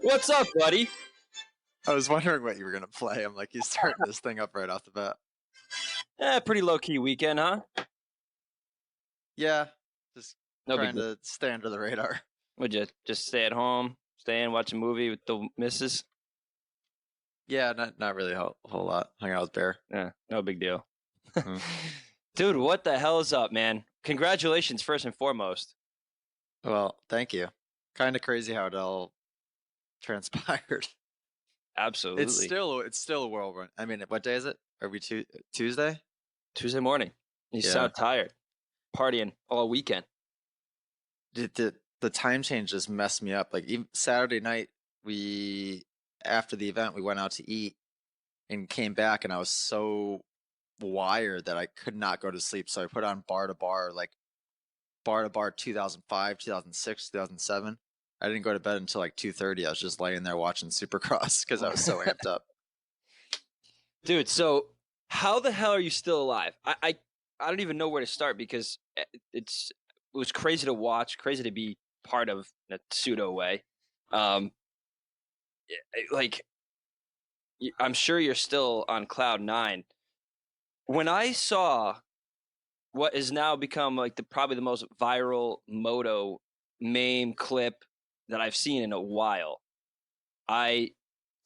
What's up, buddy? I was wondering what you were gonna play. I'm like, he's starting this thing up right off the bat. Pretty low key weekend, huh? Yeah, just No big trying deal. to stay under the radar. Would you just stay at home, stay and watch a movie with the missus? Yeah, not really a whole lot. Hang out with Bear. Yeah, no big deal. Mm. Dude, what the hell is up, man? Congratulations, first and foremost. Well, thank you. Kind of crazy how it all transpired. Absolutely. It's still a whirlwind. I mean, what day is it? Are we Tuesday? Tuesday morning. You Yeah. sound tired. Partying all weekend. The time change just messed me up. Like even Saturday night, after the event we went out to eat and came back, and I was so wired that I could not go to sleep. So I put on bar to bar 2005, 2006, 2007. I didn't go to bed until like 2:30. I was just laying there watching Supercross because I was so amped up. Dude, so how the hell are you still alive? I don't even know where to start because it was crazy to watch, crazy to be part of in a pseudo way. Like, I'm sure you're still on cloud nine. When I saw what has now become like probably the most viral moto meme clip that I've seen in a while, I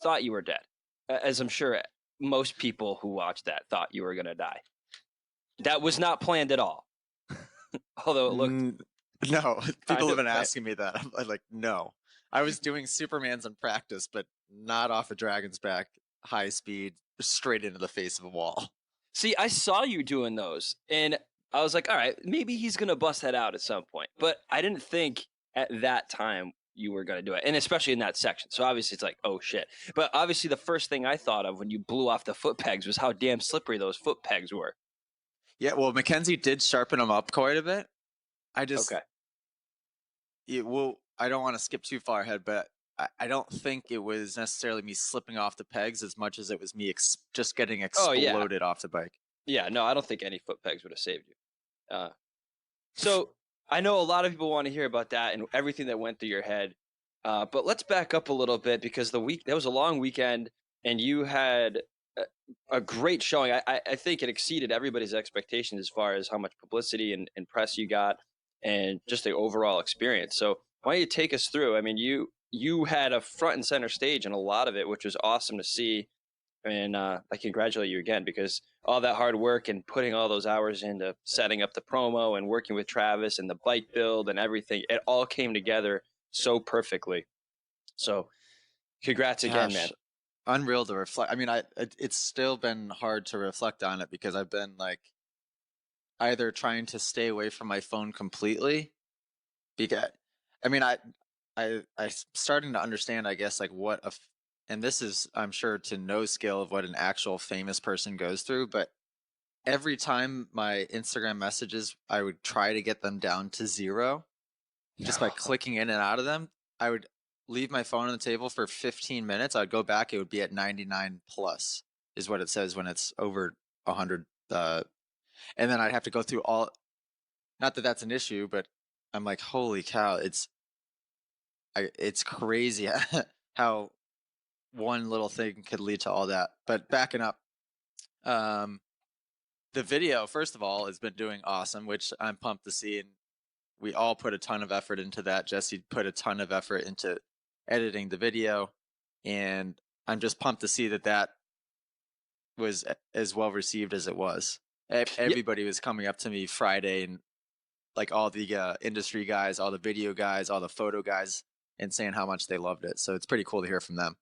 thought you were dead, as I'm sure most people who watched that thought you were going to die. That was not planned at all. Although it looked... No, people have been asking me that. I'm like, no. I was doing Supermans in practice, but not off a dragon's back, high speed, straight into the face of a wall. See, I saw you doing those, and I was like, all right, maybe he's going to bust that out at some point. But I didn't think at that time you were going to do it, and especially in that section. So obviously it's like, oh, shit. But obviously the first thing I thought of when you blew off the foot pegs was how damn slippery those foot pegs were. Yeah, well, Mackenzie did sharpen them up quite a bit. I just... Okay. I don't want to skip too far ahead, but I don't think it was necessarily me slipping off the pegs as much as it was me just getting exploded off the bike. Yeah, no, I don't think any foot pegs would have saved you. So I know a lot of people want to hear about that and everything that went through your head. But let's back up a little bit because that was a long weekend and you had a great showing. I think it exceeded everybody's expectations as far as how much publicity and press you got and just the overall experience. So why don't you take us through? I mean, you had a front and center stage in a lot of it, which was awesome to see. And I congratulate you again because all that hard work and putting all those hours into setting up the promo and working with Travis and the bike build and everything, it all came together so perfectly. So congrats again, man. Unreal to reflect. I mean, it's still been hard to reflect on it because I've been like either trying to stay away from my phone completely because I mean, I'm starting to understand, I guess, like and this is, I'm sure, to no scale of what an actual famous person goes through, but every time my Instagram messages, I would try to get them down to 0 just by clicking in and out of them. I would leave my phone on the table for 15 minutes. I'd go back. It would be at 99 plus is what it says when it's over 100. And then I'd have to go through not that that's an issue, but I'm like, holy cow, it's crazy how one little thing could lead to all that. But backing up, the video, first of all, has been doing awesome, which I'm pumped to see. And we all put a ton of effort into that. Jesse put a ton of effort into editing the video. And I'm just pumped to see that was as well received as it was. Everybody was coming up to me Friday, and like all the industry guys, all the video guys, all the photo guys, and saying how much they loved it. So it's pretty cool to hear from them.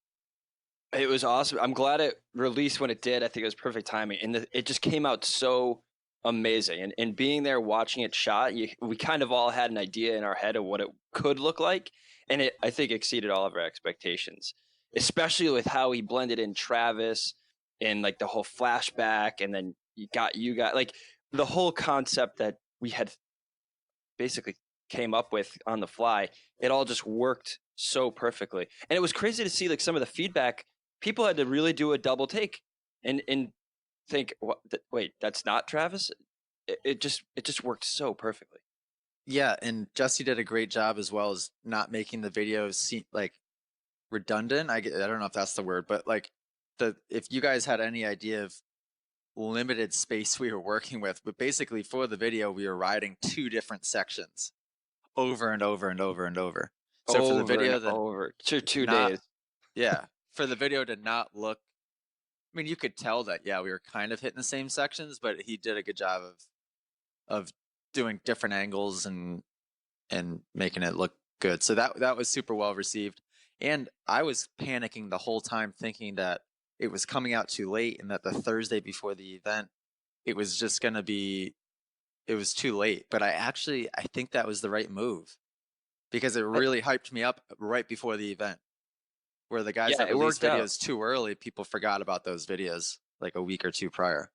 It was awesome. I'm glad it released when it did. I think it was perfect timing. And it just came out so amazing. And being there watching it shot, we kind of all had an idea in our head of what it could look like. And it, I think, exceeded all of our expectations, especially with how he blended in Travis and like the whole flashback. And then you got like the whole concept that we had basically came up with on the fly. It all just worked so perfectly. And it was crazy to see like some of the feedback. People had to really do a double take and think, wait, that's not Travis? It just worked so perfectly. Yeah, and Jesse did a great job as well as not making the videos seem like redundant. I don't know if that's the word, but like if you guys had any idea of limited space we were working with, but basically for the video we were riding two different sections over and over and over and over. So for the Over and video that over. 2 days. not yeah, for the video to not look, I mean you could tell that yeah, we were kind of hitting the same sections, but he did a good job of doing different angles and making it look good. So that was super well received. And I was panicking the whole time thinking that it was coming out too late and that the Thursday before the event it was just going to be it was too late. But I think that was the right move because it I, really hyped me up right before the event. Where the guys yeah, that it released worked out. videos too early, people forgot about those videos like a week or two prior.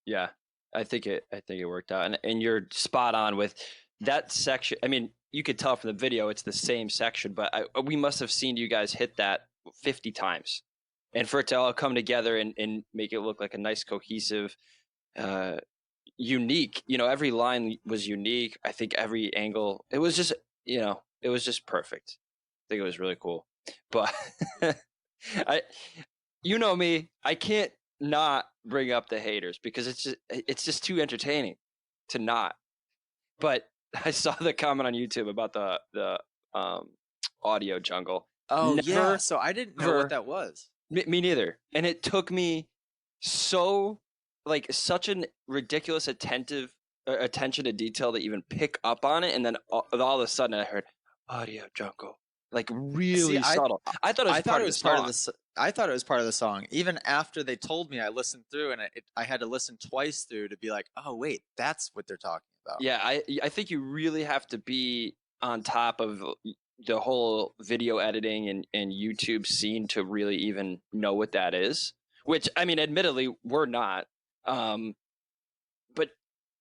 Yeah, I think it worked out, and you're spot on with that section. I mean, you could tell from the video it's the same section, but we must have seen you guys hit that 50 times, and for it to all come together and make it look like a nice cohesive, uh, unique. Every line was unique. I think every angle. It was just it was just perfect. I think it was really cool, but I you know me, I can't not bring up the haters because it's just too entertaining to not. But I saw the comment on YouTube about the um, audio jungle. Oh yeah, Never, so I didn't know what ever, that was. me neither. And it took me so like such an ridiculous attention to detail to even pick up on it, and then all of a sudden I heard audio jungle, like See, really subtle. I thought it was I thought part it of the was part of song. this. I thought it was part of the song. Even after they told me, I listened through, and I had to listen twice through to be like, oh wait, that's what they're talking about. Yeah, I think you really have to be on top of the whole video editing and YouTube scene to really even know what that is. Which I mean, admittedly, we're not. Um, but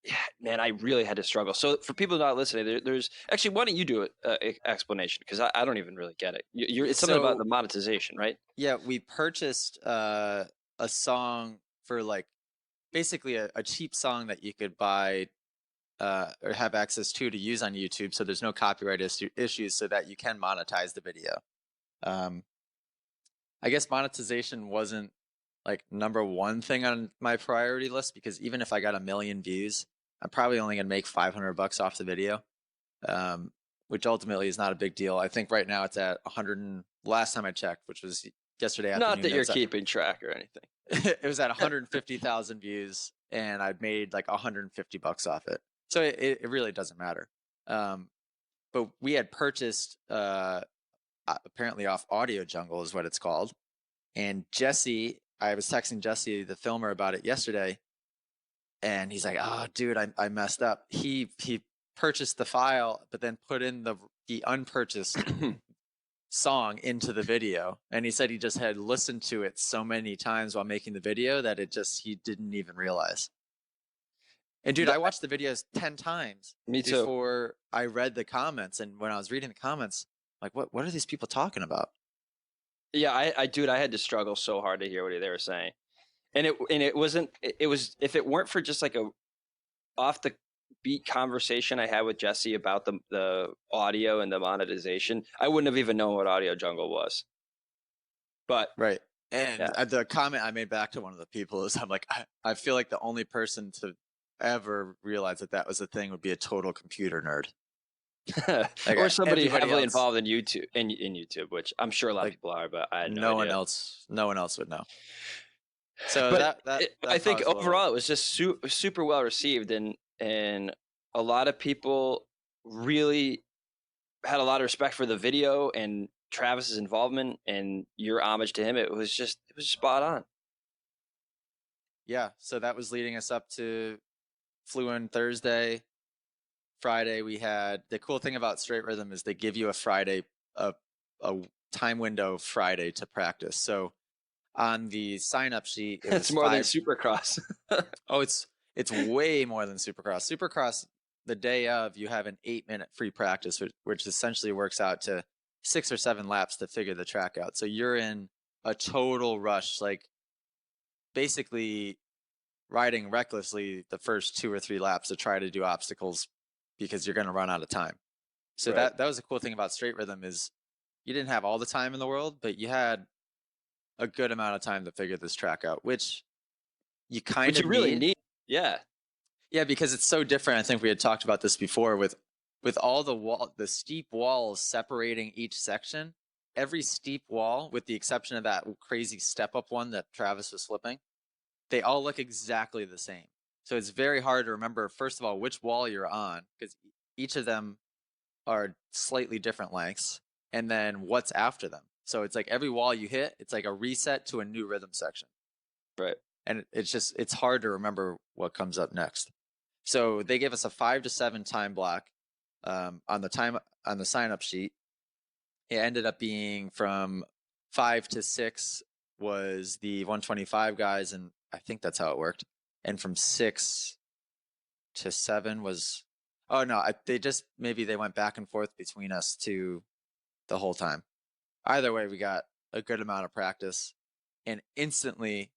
yeah, man, I really had to struggle. So for people not listening, there's actually why don't you do an explanation because I don't even really get it. It's something about So the monetization, right? yeah, we purchased a song for like basically a cheap song that you could buy or have access to use on YouTube, so there's no copyright issues, so that you can monetize the video. Um, I guess monetization wasn't like number one thing on my priority list because even if I got 1 million views, I'm probably only gonna make $500 off the video, which ultimately is not a big deal. I think right now it's at 100. Last time I checked, which was yesterday Not afternoon, that you're keeping track or anything. it was at 150,000 views, and I'd made like $150 off it. So it really doesn't matter. Um, but we had purchased apparently off Audio Jungle is what it's called. And Jesse, I was texting Jesse, the filmer, about it yesterday, and he's like, "Oh, dude, I messed up." He purchased the file, but then put in the unpurchased song into the video, and he said he just had listened to it so many times while making the video that he didn't even realize. And dude, I watched the videos 10 times Me too. before I read the comments, and when I was reading the comments, like what are these people talking about? Yeah, dude, I had to struggle so hard to hear what they were saying. And it wasn't it was if it weren't for just like a off the beat conversation I had with Jesse about the audio and the monetization, I wouldn't have even known what Audio Jungle was. But Right. And yeah. the comment I made back to one of the people is I'm like, I feel like the only person to ever realize that that was a thing would be a total computer nerd. Like Or somebody everybody heavily else, involved in YouTube, which I'm sure a lot of like people are, but I had no no one idea. else, no one else would know. So But I that think caused a little. overall it was just super well received, and a lot of people really had a lot of respect for the video and Travis's involvement and your homage to him. It was spot on. Yeah, so that was leading us up to flew in Thursday. Friday we had the cool thing about Straight Rhythm is they give you a Friday a time window Friday to practice. So on the sign up sheet it It's was more than five. Supercross. Oh, it's way more than Supercross. Supercross, the day of, you have an 8-minute free practice, which essentially works out to 6 or 7 laps to figure the track out. So you're in a total rush, like basically riding recklessly the first 2 or 3 laps to try to do obstacles because you're going to run out of time. So Right. that was a cool thing about straight rhythm is you didn't have all the time in the world, but you had a good amount of time to figure this track out, which you kind Which of you really need. need. Yeah. Yeah, because it's so different. I think we had talked about this before with all the steep walls separating each section. Every steep wall, with the exception of that crazy step up one that Travis was flipping, they all look exactly the same. So it's very hard to remember, first of all, which wall you're on, because each of them are slightly different lengths, and then what's after them. So it's like every wall you hit, it's like a reset to a new rhythm section. Right. And it's hard to remember what comes up next. So they gave us a 5 to 7 time block on the sign up sheet. It ended up being from 5 to 6 was the 125 guys, and I think that's how it worked. And from 6 to 7 was, oh no, maybe they went back and forth between us two the whole time. Either way, we got a good amount of practice, and instantly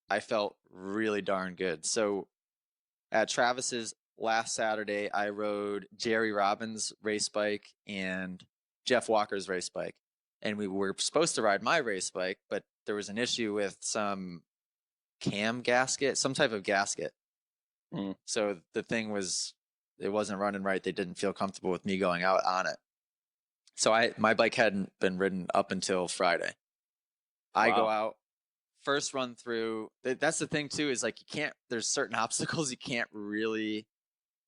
I felt really darn good. So at Travis's last Saturday, I rode Jerry Robbins' race bike and Jeff Walker's race bike. And we were supposed to ride my race bike, but there was an issue with some cam gasket, some type of gasket. Mm. So it wasn't running right. They didn't feel comfortable with me going out on it. So my bike hadn't been ridden up until Friday. I go Wow. out, first run through. That's the thing too, is like there's certain obstacles you can't really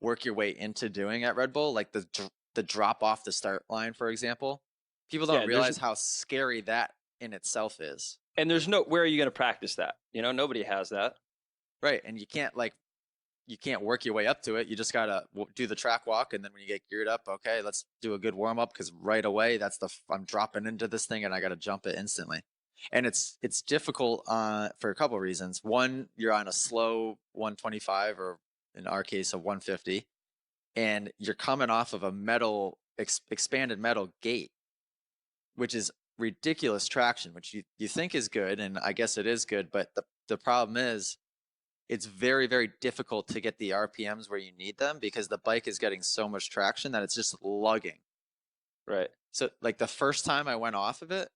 work your way into doing at Red Bull, like the drop off the start line, for example. People don't Yeah. realize how scary that in itself is. There's no, where are you going to practice that? Nobody has that. Right. And you can't work your way up to it. You just got to do the track walk. And then when you get geared up, okay, let's do a good warm up. Cause right away, I'm dropping into this thing and I got to jump it instantly. And it's difficult for a couple of reasons. One, you're on a slow 125, or in our case, a 150, and you're coming off of a expanded metal gate, which is ridiculous traction, which you think is good, and I guess it is good, but the problem is it's very, very difficult to get the RPMs where you need them because the bike is getting so much traction that it's just lugging. Right. So like the first time I went off of it,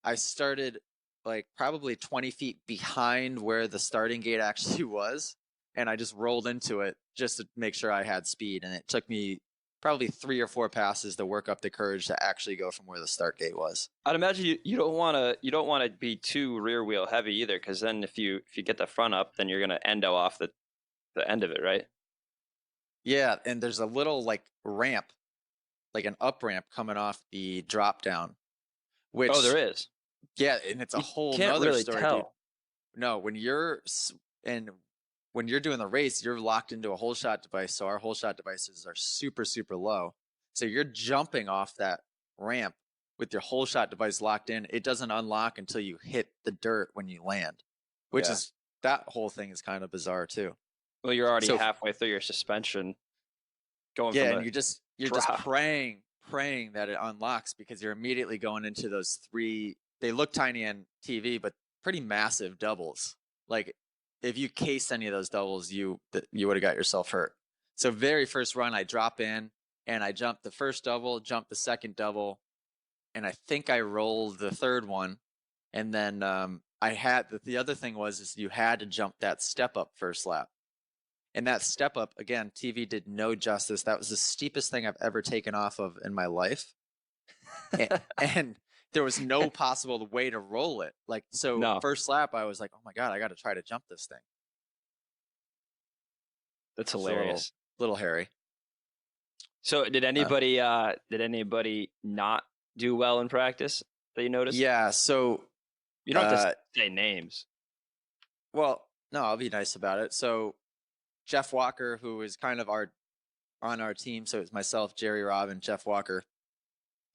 I started like probably 20 feet behind where the starting gate actually was, and I just rolled into it just to make sure I had speed. And it took me probably 3 or 4 passes to work up the courage to actually go from where the start gate was. I'd imagine you don't want to be too rear wheel heavy either, because then if you get the front up, then you're going to endo off the end of it, right? Yeah, and there's a little like ramp, like an up ramp coming off the drop down, Oh, which, there is. yeah, and it's a You whole can't nother really story, tell. dude. No, when you're doing the race, you're locked into a whole shot device. So our whole shot devices are super, super low. So you're jumping off that ramp with your whole shot device locked in. It doesn't unlock until you hit the dirt when you land, which Yeah. is, that whole thing is kind of bizarre too. Well, you're already So halfway through your suspension, going yeah, from and a you're just drop. praying that it unlocks, because you're immediately going into those 3, they look tiny on TV, but pretty massive doubles. Like if you cased any of those doubles, you would have got yourself hurt. So very first run, I drop in and I jump the first double, jump the second double, and I think I rolled the third one. And then I had the other thing is you had to jump that step up first lap. And that step up, again, TV did no justice. That was the steepest thing I've ever taken off of in my life. And there was no possible way to roll it. Like, so No, first lap, I was like, oh my God, I got to try to jump this thing. that's It was a hilarious. little hairy. So did anybody not do well in practice that you noticed? Yeah. So, You don't have to say names. well, no, I'll be nice about it. So Jeff Walker, who is kind of on our team, so it's myself, Jerry Robb, and Jeff Walker.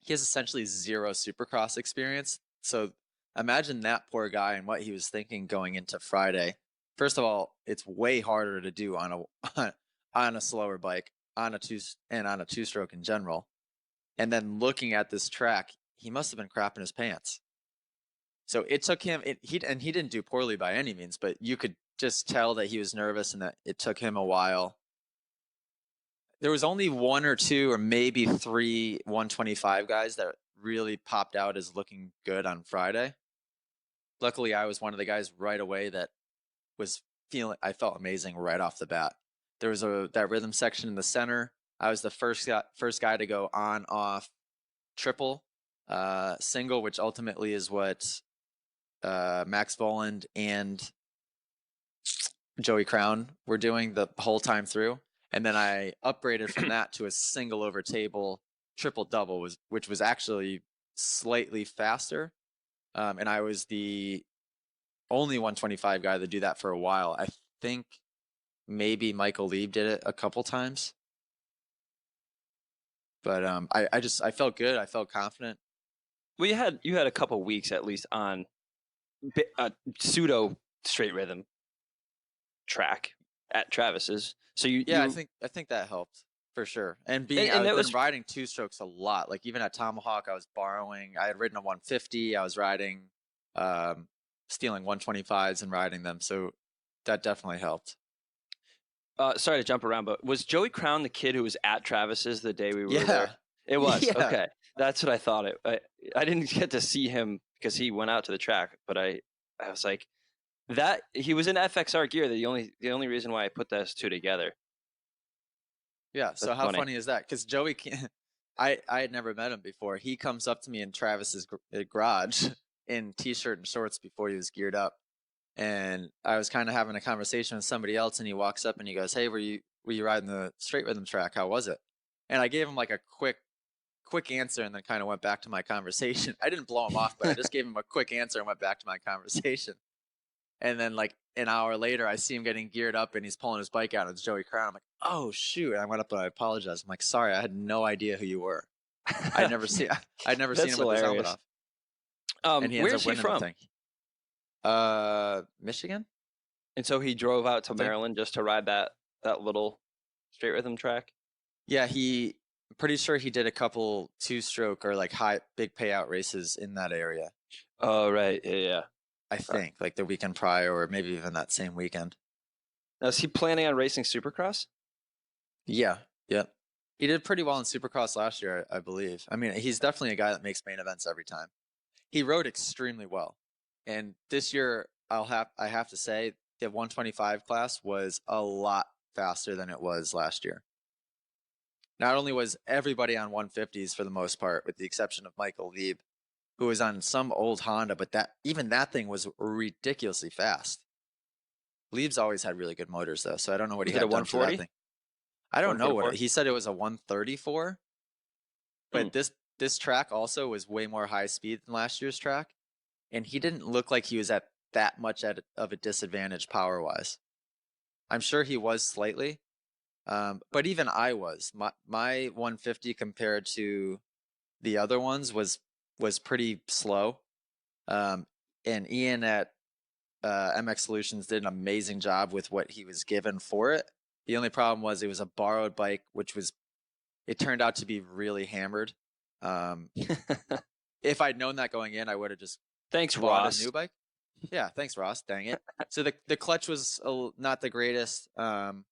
He has essentially zero Supercross experience. So imagine that poor guy and what he was thinking going into Friday. First of all, it's way harder to do on a slower bike, on a two-stroke in general. And then looking at this track, he must have been crapping his pants. So it took him. He didn't do poorly by any means, but you could just tell that he was nervous and that it took him a while. there was only one or two or maybe three 125 guys that really popped out as looking good on Friday. Luckily, I was one of the guys right away that was I felt amazing right off the bat. There was that rhythm section in the center. I was the first guy to go on, off, triple, single, which ultimately is what Max Voland and Joey Crown were doing the whole time through. And then I upgraded from that to a single over table triple double, which was actually slightly faster. And I was the only 125 guy to do that for a while. I think maybe Michael Lieb did it a couple times. But I felt good. I felt confident. Well, you had a couple weeks at least on pseudo straight rhythm track at Travis's. So I think that helped for sure. And I've been riding two strokes a lot. Like even at Tomahawk, I was borrowing. I had ridden a 150. I was riding, stealing 125s and riding them. So that definitely helped. Sorry to jump around, but was Joey Crown the kid who was at Travis's the day we were Yeah. there? It was. Yeah. Okay. That's what I thought. I didn't get to see him because he went out to the track, but I was like, that he was in FXR gear. The only reason why I put those two together. Yeah. So how funny is that? Because Joey, I had never met him before. He comes up to me in Travis's garage in t-shirt and shorts before he was geared up. And I was kind of having a conversation with somebody else, and he walks up and he goes, "Hey, were you riding the straight rhythm track? How was it?" And I gave him like a quick answer, and then kind of went back to my conversation. I didn't blow him off, but I just gave him a quick answer and went back to my conversation. And then like an hour later, I see him getting geared up, and he's pulling his bike out. And it's Joey Crown. I'm like, "Oh shoot!" And I went up and I apologized. I'm like, "Sorry, I had no idea who you were. I'd never seen him with his helmet off." And he ends up winning the thing. Michigan. And so he drove out to Maryland just to ride that little straight rhythm track. Yeah, I'm pretty sure he did a couple two-stroke or like big payout races in that area. Oh right, yeah. I think like the weekend prior, or maybe even that same weekend. Now, is he planning on racing Supercross? Yeah. He did pretty well in Supercross last year, I believe. I mean, he's definitely a guy that makes main events every time. He rode extremely well. And this year, I have to say, the 125 class was a lot faster than it was last year. Not only was everybody on 150s for the most part, with the exception of Michael Lieb, who was on some old Honda, but that thing was ridiculously fast. Lieb's always had really good motors though, so I don't know what he had done for that thing. I don't know what he said. It was a 134, but this track also was way more high speed than last year's track. And he didn't look like he was at that much of a disadvantage power-wise. I'm sure he was slightly, but even I was. My 150 compared to the other ones was pretty slow. And Ian at MX Solutions did an amazing job with what he was given for it. The only problem was it was a borrowed bike, it turned out to be really hammered. If I'd known that going in, I would have just bought a new bike. Yeah, thanks, Ross. Dang it. So the clutch was not the greatest, and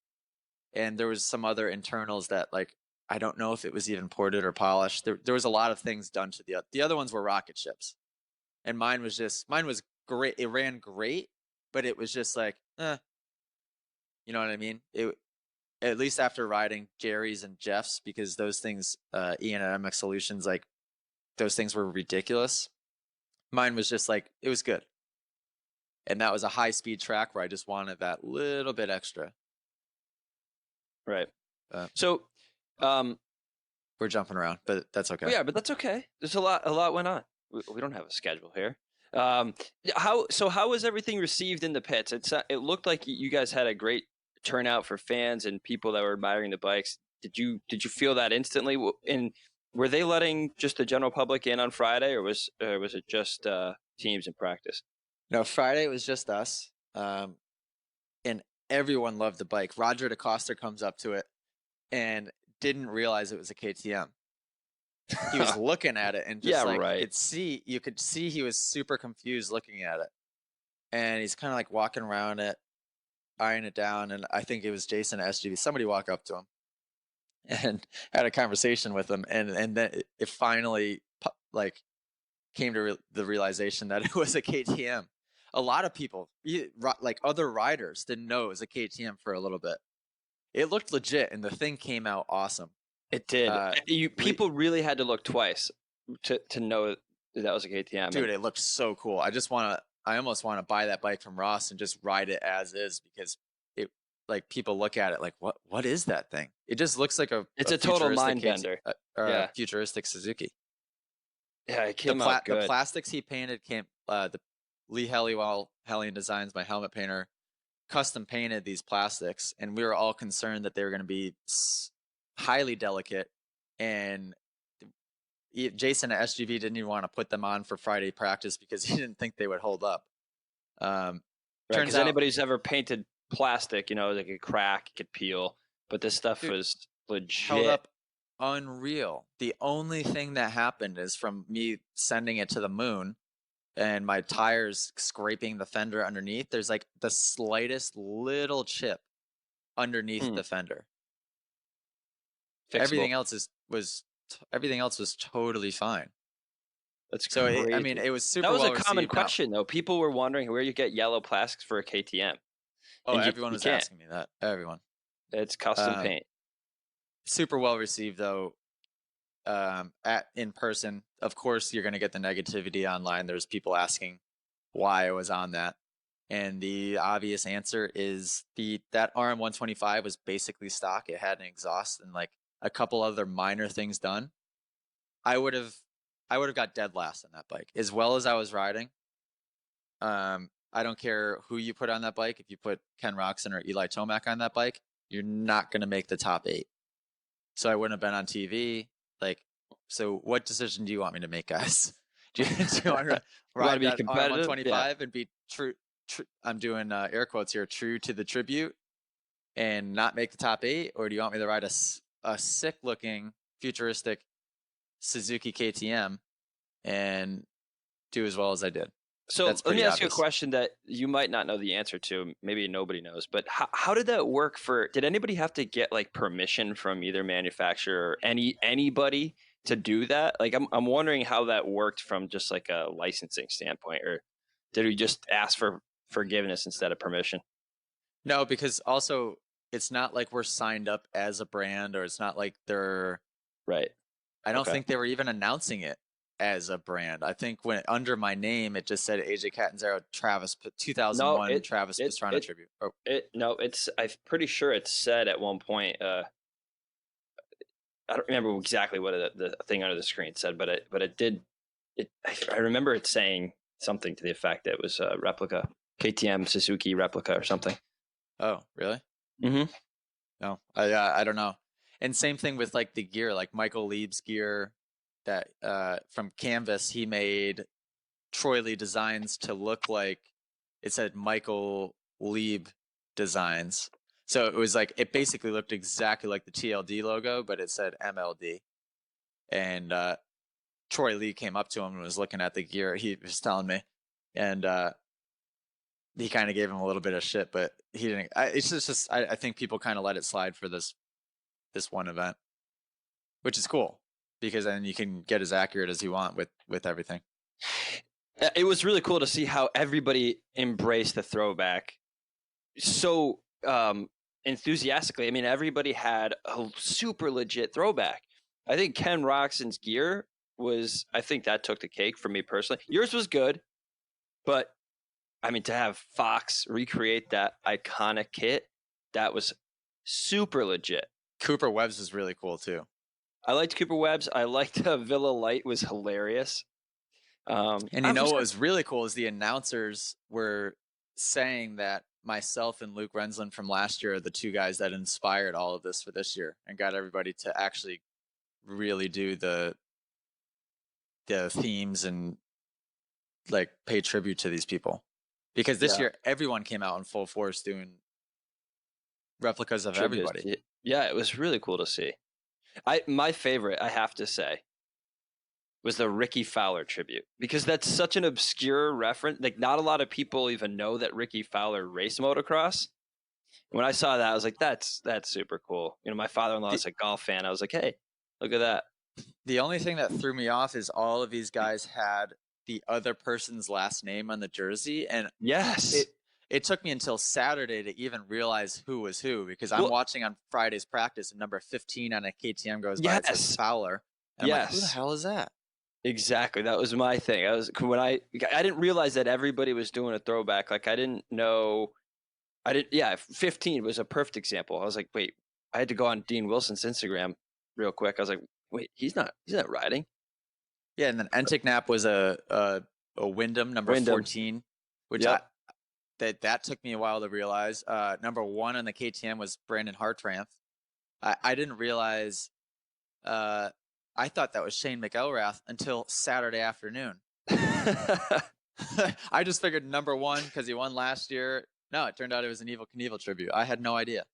there was some other internals that like I don't know if it was even ported or polished. There was a lot of things done to the other ones were rocket ships, and mine was great. It ran great, but it was just like, you know what I mean? At least after riding Jerry's and Jeff's, because those things, Ian at MX Solutions, like those things were ridiculous. Mine was just like, it was good. And that was a high speed track where I just wanted that little bit extra. Right. So, we're jumping around, but that's okay. Yeah, but that's okay. There's a lot went on. We don't have a schedule here. How was everything received in the pits? It looked like you guys had a great turnout for fans and people that were admiring the bikes. Did you feel that instantly? And were they letting just the general public in on Friday, or was it just teams in practice? No, Friday was just us, and everyone loved the bike. Roger DeCoster comes up to it and didn't realize it was a KTM. He was looking at it and just you could see he was super confused looking at it, and he's kind of like walking around it, eyeing it down. And I think it was Jason at SGV. Somebody walk up to him, and had a conversation with him, and then it finally like came to the realization that it was a KTM. A lot of people, like other riders, didn't know it was a KTM for a little bit. It looked legit, and the thing came out awesome. It did. People really had to look twice to know that was a KTM. Dude, it looked so cool. I almost want to buy that bike from Ross and just ride it as is, because it, like, people look at it like, what is that thing? It just looks like it's a total mind bender. A futuristic Suzuki. Yeah, it came out good. The plastics he painted the Lee Hellion Designs, my helmet painter, custom painted these plastics, and we were all concerned that they were going to be highly delicate, and Jason at SGV didn't even want to put them on for Friday practice because he didn't think they would hold up. Because anybody who's ever painted plastic, it could crack, it could peel, but this stuff was legit. Held up unreal. The only thing that happened is from me sending it to the moon and my tires scraping the fender underneath, there's like the slightest little chip underneath the fender. Fixable. Everything else was totally fine. That's crazy. It was super. That was well a common received question, though. People were wondering where you get yellow plastics for a KTM. Oh, everyone was asking me that. Everyone. It's custom paint. Super well received, though. In person, of course, you're going to get the negativity online. There's people asking why I was on that, and the obvious answer is that RM125 was basically stock. It had an exhaust and like a couple other minor things done. I would have got dead last on that bike, as well as I was riding. I don't care who you put on that bike. If you put Ken Roxon or Eli Tomac on that bike, you're not going to make the top 8. So I wouldn't have been on TV. Like, so what decision do you want me to make, guys? Do you want to ride that R125 and be true? I'm doing air quotes here, true to the tribute, and not make the top 8, or do you want me to ride a sick-looking, futuristic Suzuki KTM and do as well as I did? So let me ask you a question that you might not know the answer to. Maybe nobody knows, but how did that work did anybody have to get like permission from either manufacturer or anybody to do that? Like, I'm wondering how that worked from just like a licensing standpoint, or did we just ask for forgiveness instead of permission? No, because also it's not like we're signed up as a brand, or it's not like they're right. I don't think they were even announcing it as a brand. I think when under my name, it just said AJ Catanzaro 2001 Travis Pastrana tribute. I'm pretty sure it said at one point. I don't remember exactly what the thing under the screen said, but it did. I remember it saying something to the effect that it was a replica, KTM Suzuki replica or something. Oh, really? Mm-hmm. No, I don't know. And same thing with like the gear, like Michael Lieb's gear that from Canvas, he made Troy Lee designs to look like it said Michael Lieb Designs. So it was like, it basically looked exactly like the TLD logo, but it said MLD. And Troy Lee came up to him and was looking at the gear. He was telling me, and he kind of gave him a little bit of shit, but he didn't. It's just I think people kind of let it slide for this one event, which is cool because then you can get as accurate as you want with everything. It was really cool to see how everybody embraced the throwback so enthusiastically. I mean, everybody had a super legit throwback. I think Ken Roxon's gear I think that took the cake for me personally. Yours was good, but I mean, to have Fox recreate that iconic kit, that was super legit. Cooper Webb's was really cool too. I liked Cooper Webb's. I liked Villa Light was hilarious. And what was really cool is the announcers were saying that myself and Luke Rensland from last year are the two guys that inspired all of this for this year and got everybody to actually really do the themes and like pay tribute to these people. Because this year, everyone came out in full force doing replicas of everybody. Yeah, it was really cool to see. My favorite, I have to say, was the Ricky Fowler tribute, because that's such an obscure reference. Like, not a lot of people even know that Ricky Fowler raced motocross. When I saw that, I was like, that's super cool. You know, my father-in-law The is a golf fan. I was like, hey, look at that. the only thing that threw me off is all of these guys had the other person's last name on the jersey, and Yes. it it took me until Saturday to even realize who was who, because I'm Well, watching on Friday's practice and number 15 on a KTM goes by. It says yes. Fowler, and I'm like, who the Yes. hell is that? Exactly. That was my thing. I didn't realize that everybody was doing a throwback. Like I didn't know. I didn't. Yeah, 15 was a perfect example. I was like, wait. I had to go on Dean Wilson's Instagram real quick. I was like, wait, he's not riding. Yeah, and then Enticknap was a Wyndham number Wyndham. 14, which Yep. that took me a while to realize. Number 1 on the KTM was Brandon Hartranft. I didn't realize. I thought that was Shane McElrath until Saturday afternoon. I just figured number 1 because he won last year. No, it turned out it was an Evil Knievel tribute. I had no idea.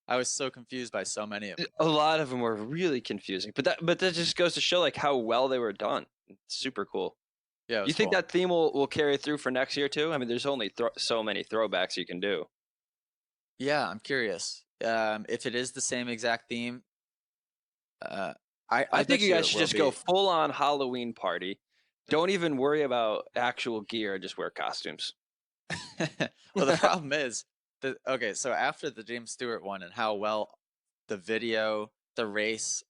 I was so confused by so many of them. A lot of them were really confusing, but that just goes to show like how well they were done. It's super cool. Yeah, it You was think cool. that theme will carry through for next year too? I mean, there's only so many throwbacks you can do. Yeah, I'm curious. If it is the same exact theme, uh, I I think bet you you guys it should will just go be. full on Halloween party. Don't even worry about actual gear. Just wear costumes. Well, the problem is that okay. So after the James Stewart one and how well the video, the race,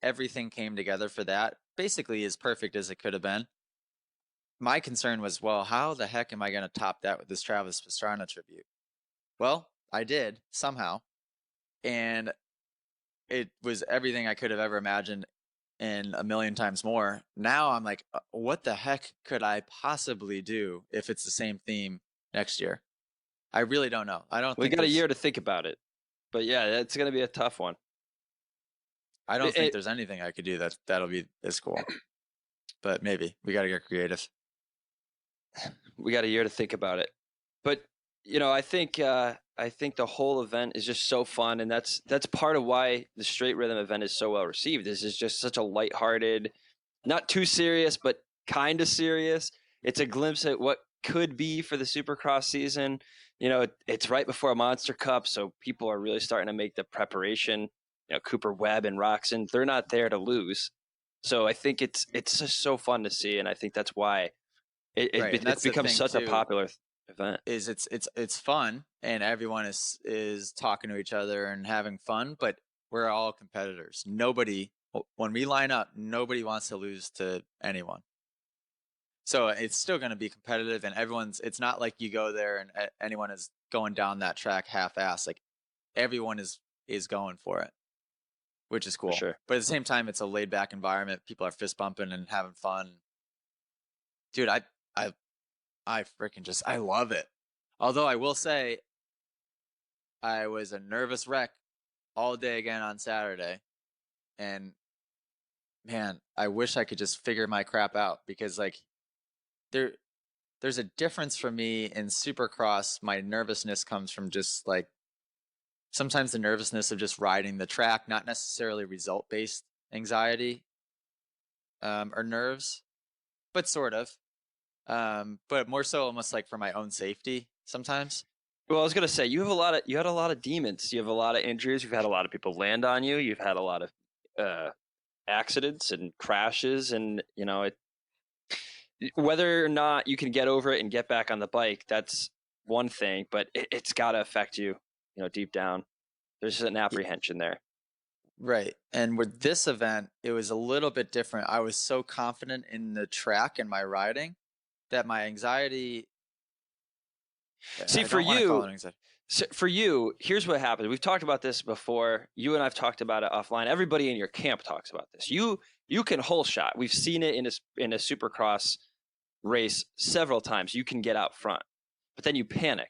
everything came together for that, basically as perfect as it could have been. My concern was, well, how the heck am I going to top that with this Travis Pastrana tribute? Well, I did somehow, and it was everything I could have ever imagined and a million times more. Now I'm like, what the heck could I possibly do if it's the same theme next year? I really don't know. I don't We think got a there's year to think about it, but yeah, it's gonna be a tough one. I don't It, think it, there's anything I could do that'll be as cool. But maybe we got to get creative. we got a year to think about it, but you know, I think the whole event is just so fun, and that's part of why the straight rhythm event is so well received. This is just such a lighthearted, not too serious, but kind of serious. It's a glimpse at what could be for the Supercross season. You know, it's right before a Monster Cup, so people are really starting to make the preparation. You know, Cooper Webb and Roxon, they're not there to lose. So I think it's just so fun to see, and I think that's why Right. And it's that's the become thing such a too, popular event. is it's fun and everyone is talking to each other and having fun, but we're all competitors. Nobody when we line up, nobody wants to lose to anyone. So it's still going to be competitive, and it's not like you go there and anyone is going down that track half-ass. Like everyone is going for it, which is For cool. sure. But at the same time, it's a laid back environment. People are fist bumping and having fun. Dude, I I freaking just I love it. Although I will say I was a nervous wreck all day again on Saturday, and man, I wish I could just figure my crap out, because like there there's a difference for me in Supercross. My nervousness comes from just like sometimes the nervousness of just riding the track, not necessarily result based anxiety or nerves, but sort of. But more so almost like for my own safety sometimes. Well, I was gonna say you had a lot of demons. You have a lot of injuries. You've had a lot of people land on you. You've had a lot of accidents and crashes, and you know whether or not you can get over it and get back on the bike. That's one thing, but it's got to affect you. You know, deep down, there's an apprehension there. Right. And with this event, it was a little bit different. I was so confident in the track and my riding that my anxiety, See, I don't want to call it anxiety. for you, here's what happens. We've talked about this before. You and I've talked about it offline. Everybody in your camp talks about this. You can hole shot. We've seen it in a Supercross race several times. You can get out front, but then you panic.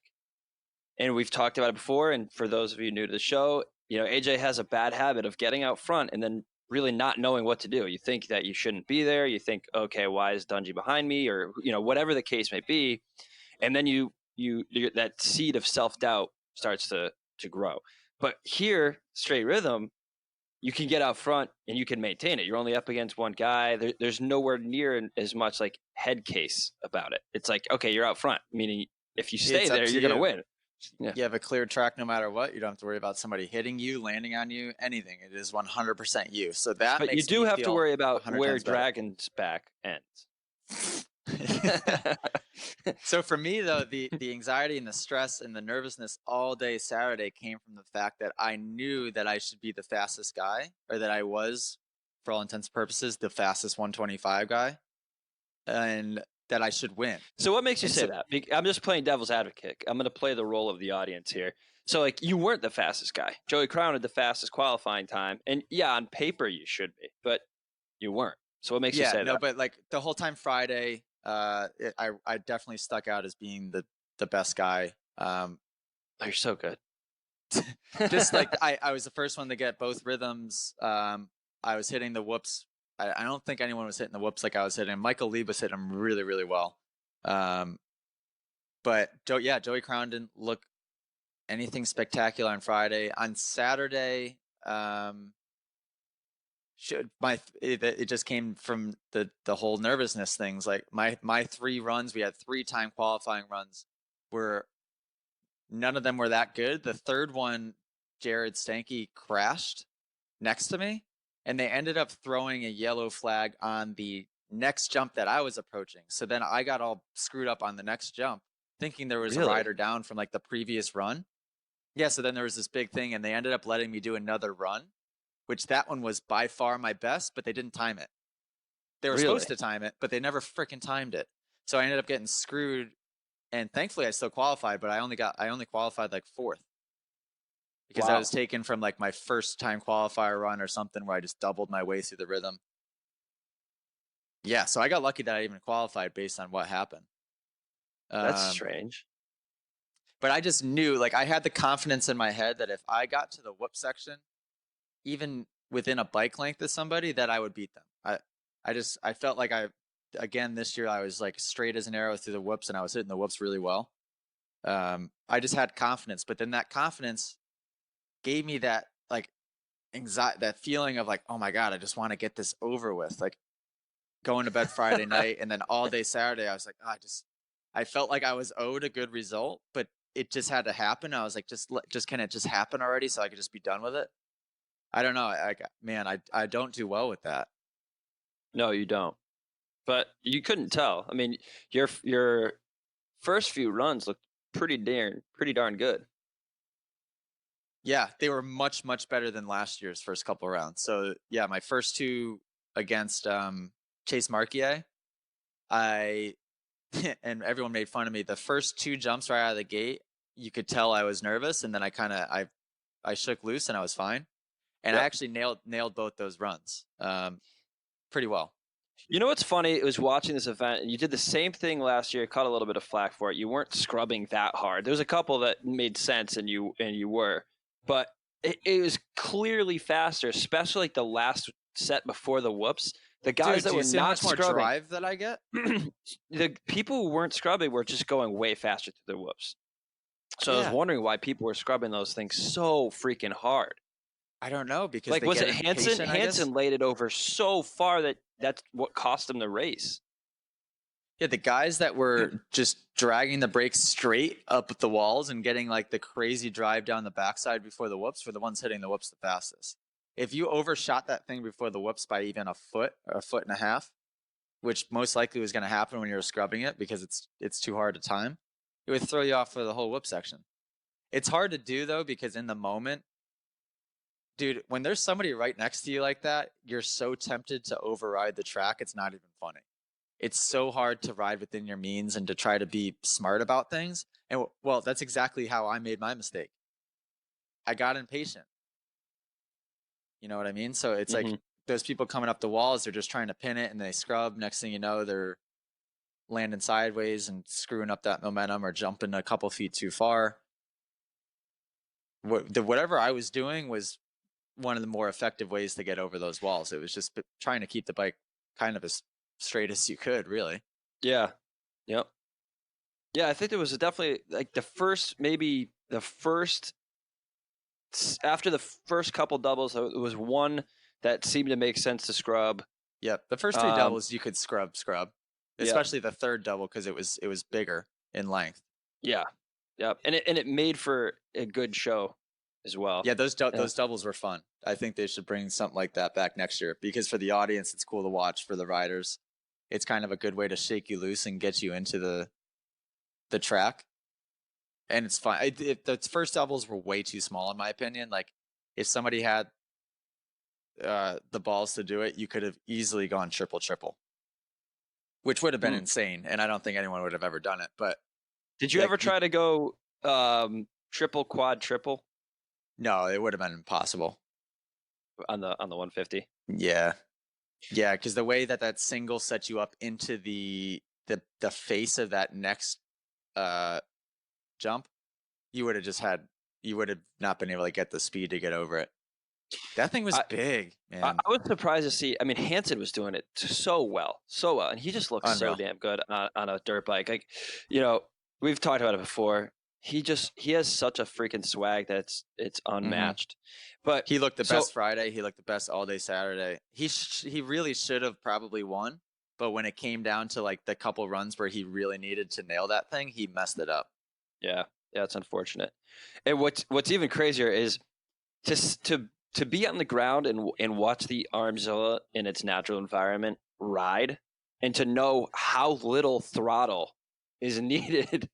And we've talked about it before. And for those of you new to the show, you know, AJ has a bad habit of getting out front and then really not knowing what to do. You think that you shouldn't be there. You think, okay, why is Dungy behind me? Or, you know, whatever the case may be. And then that seed of self-doubt starts to grow. But here, straight rhythm, you can get out front and you can maintain it. You're only up against one guy. There's nowhere near as much like head case about it. It's like, okay, you're out front, meaning if you stay It's up there, to you're going to you. win. Yeah. You have a clear track no matter what. You don't have to worry about somebody hitting you, landing on you, anything. It is 100% you. So that But you makes do me have to feel worry a about hundred where times better. Dragon's back ends. So for me though, the anxiety and the stress and the nervousness all day Saturday came from the fact that I knew that I should be the fastest guy, or that I was, for all intents and purposes, the fastest 125 guy, and that I should win. So what makes you And say so, that? I'm just playing devil's advocate. I'm going to play the role of the audience here. So like you weren't the fastest guy. Joey Crown had the fastest qualifying time, and yeah, on paper you should be, but you weren't. So what makes you yeah, say no, that? but like the whole time Friday, I definitely stuck out as being the best guy. Oh, you're so good. Just like I was the first one to get both rhythms. I was hitting the whoops. I don't think anyone was hitting the whoops like I was hitting. Michael Lee was hitting them really, really well. But Joey Crown didn't look anything spectacular on Friday. On Saturday, it just came from the whole nervousness things. Like my 3 runs, we had 3 time qualifying runs, were none of them were that good. The third one, Jared Stanky crashed next to me, and they ended up throwing a yellow flag on the next jump that I was approaching. So then I got all screwed up on the next jump, thinking there was a Really? rider down from like the previous run. Yeah, so then there was this big thing, and they ended up letting me do another run, which that one was by far my best, but they didn't time it. They were Really? supposed to time it, but they never freaking timed it. So I ended up getting screwed, and thankfully I still qualified, but I only qualified like 4th, because I Wow. was taken from like my first time qualifier run or something where I just doubled my way through the rhythm. Yeah, so I got lucky that I even qualified based on what happened. That's Um, strange. but I just knew, like, I had the confidence in my head that if I got to the whoop section, even within a bike length of somebody, that I would beat them. I felt like again this year I was like straight as an arrow through the whoops, and I was hitting the whoops really well. I just had confidence, but then that confidence gave me that like anxiety, that feeling of like, oh my god, I just want to get this over with. Like going to bed Friday night, and then all day Saturday, I was like, oh, I felt like I was owed a good result, but it just had to happen. I was like, just can it just happen already, so I could just be done with it? I don't know. I don't do well with that. No, you don't. But you couldn't tell. I mean, your first few runs looked pretty darn good. Yeah, they were much, much better than last year's first couple rounds. So yeah, my first 2 against Chase Marquier, I and everyone made fun of me. The first 2 jumps right out of the gate, you could tell I was nervous, and then I shook loose and I was fine. And I Yep. actually nailed both those runs pretty well. You know what's funny? It was watching this event, and you did the same thing last year. Caught a little bit of flack for it. You weren't scrubbing that hard. There was a couple that made sense, and you were, but it was clearly faster, especially like the last set before the whoops. The guys Dude, that do you were see how not much more scrubbing, drive that I get? the people who weren't scrubbing were just going way faster through the whoops. So I was Yeah, wondering why people were scrubbing those things so freaking hard. I don't know, because Like, they was get it Hansen? impatient, I guess. Hansen laid it over so far that's what cost him the race. Yeah, the guys that were just dragging the brakes straight up the walls and getting like the crazy drive down the backside before the whoops were the ones hitting the whoops the fastest. If you overshot that thing before the whoops by even a foot or a foot and a half, which most likely was going to happen when you were scrubbing it because it's too hard to time, it would throw you off for the whole whoop section. It's hard to do though, because in the moment, dude, when there's somebody right next to you like that, you're so tempted to override the track. It's not even funny. It's so hard to ride within your means and to try to be smart about things. And well, that's exactly how I made my mistake. I got impatient. You know what I mean? So it's like Hmm. those people coming up the walls, they're just trying to pin it and they scrub. Next thing you know, they're landing sideways and screwing up that momentum or jumping a couple feet too far. Whatever I was doing was one of the more effective ways to get over those walls. It was just trying to keep the bike kind of as straight as you could, really. Yeah. Yep. Yeah, I think there was definitely like the first after the first couple doubles, there was one that seemed to make sense to scrub. Yep. The first 3 Um, doubles you could scrub, yeah, especially the third double because it was bigger in length. yeah. Yep. And it made for a good show as well. Yeah, Yeah. those doubles were fun. I think they should bring something like that back next year because for the audience, it's cool to watch. For the riders, it's kind of a good way to shake you loose and get you into the track. And it's fine. The first doubles were way too small, in my opinion. Like, if somebody had the balls to do it, you could have easily gone triple triple, which would have been insane. And I don't think anyone would have ever done it. But did you ever try to go triple, quad, triple no, it would have been impossible on the 150? Yeah, yeah, because the way that single sets you up into the face of that next jump, you would have not been able to get the speed to get over it. That thing was big, man. I was surprised to see. I mean, Hansen was doing it so well, and he just looks so damn good on a dirt bike. Like, we've talked about it before. He has such a freaking swag that it's unmatched. But he looked the best Friday. He looked the best all day Saturday. He really should have probably won. But when it came down to like the couple runs where he really needed to nail that thing, he messed it up. Yeah, it's unfortunate. And what's even crazier is to be on the ground and watch the Armzilla in its natural environment ride, and to know how little throttle is needed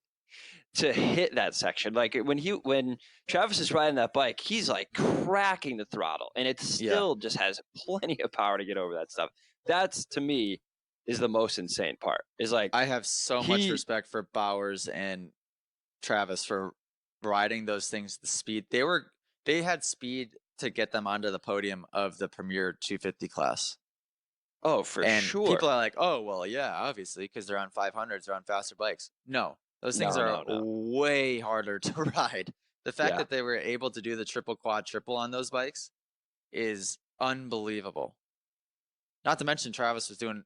to hit that section. Like when Travis is riding that bike, he's like cracking the throttle, and it still just has plenty of power to get over that stuff. That's, to me, is the most insane part. Is like, I have so much respect for Bowers and Travis for riding those things. The speed they had speed to get them onto the podium of the Premier 250 class. Oh, for sure. People are like, oh, well, yeah, obviously, because they're on 500s, they're on faster bikes. No, those things are way harder to ride. The fact that they were able to do the triple, quad, triple on those bikes is unbelievable. Not to mention Travis was doing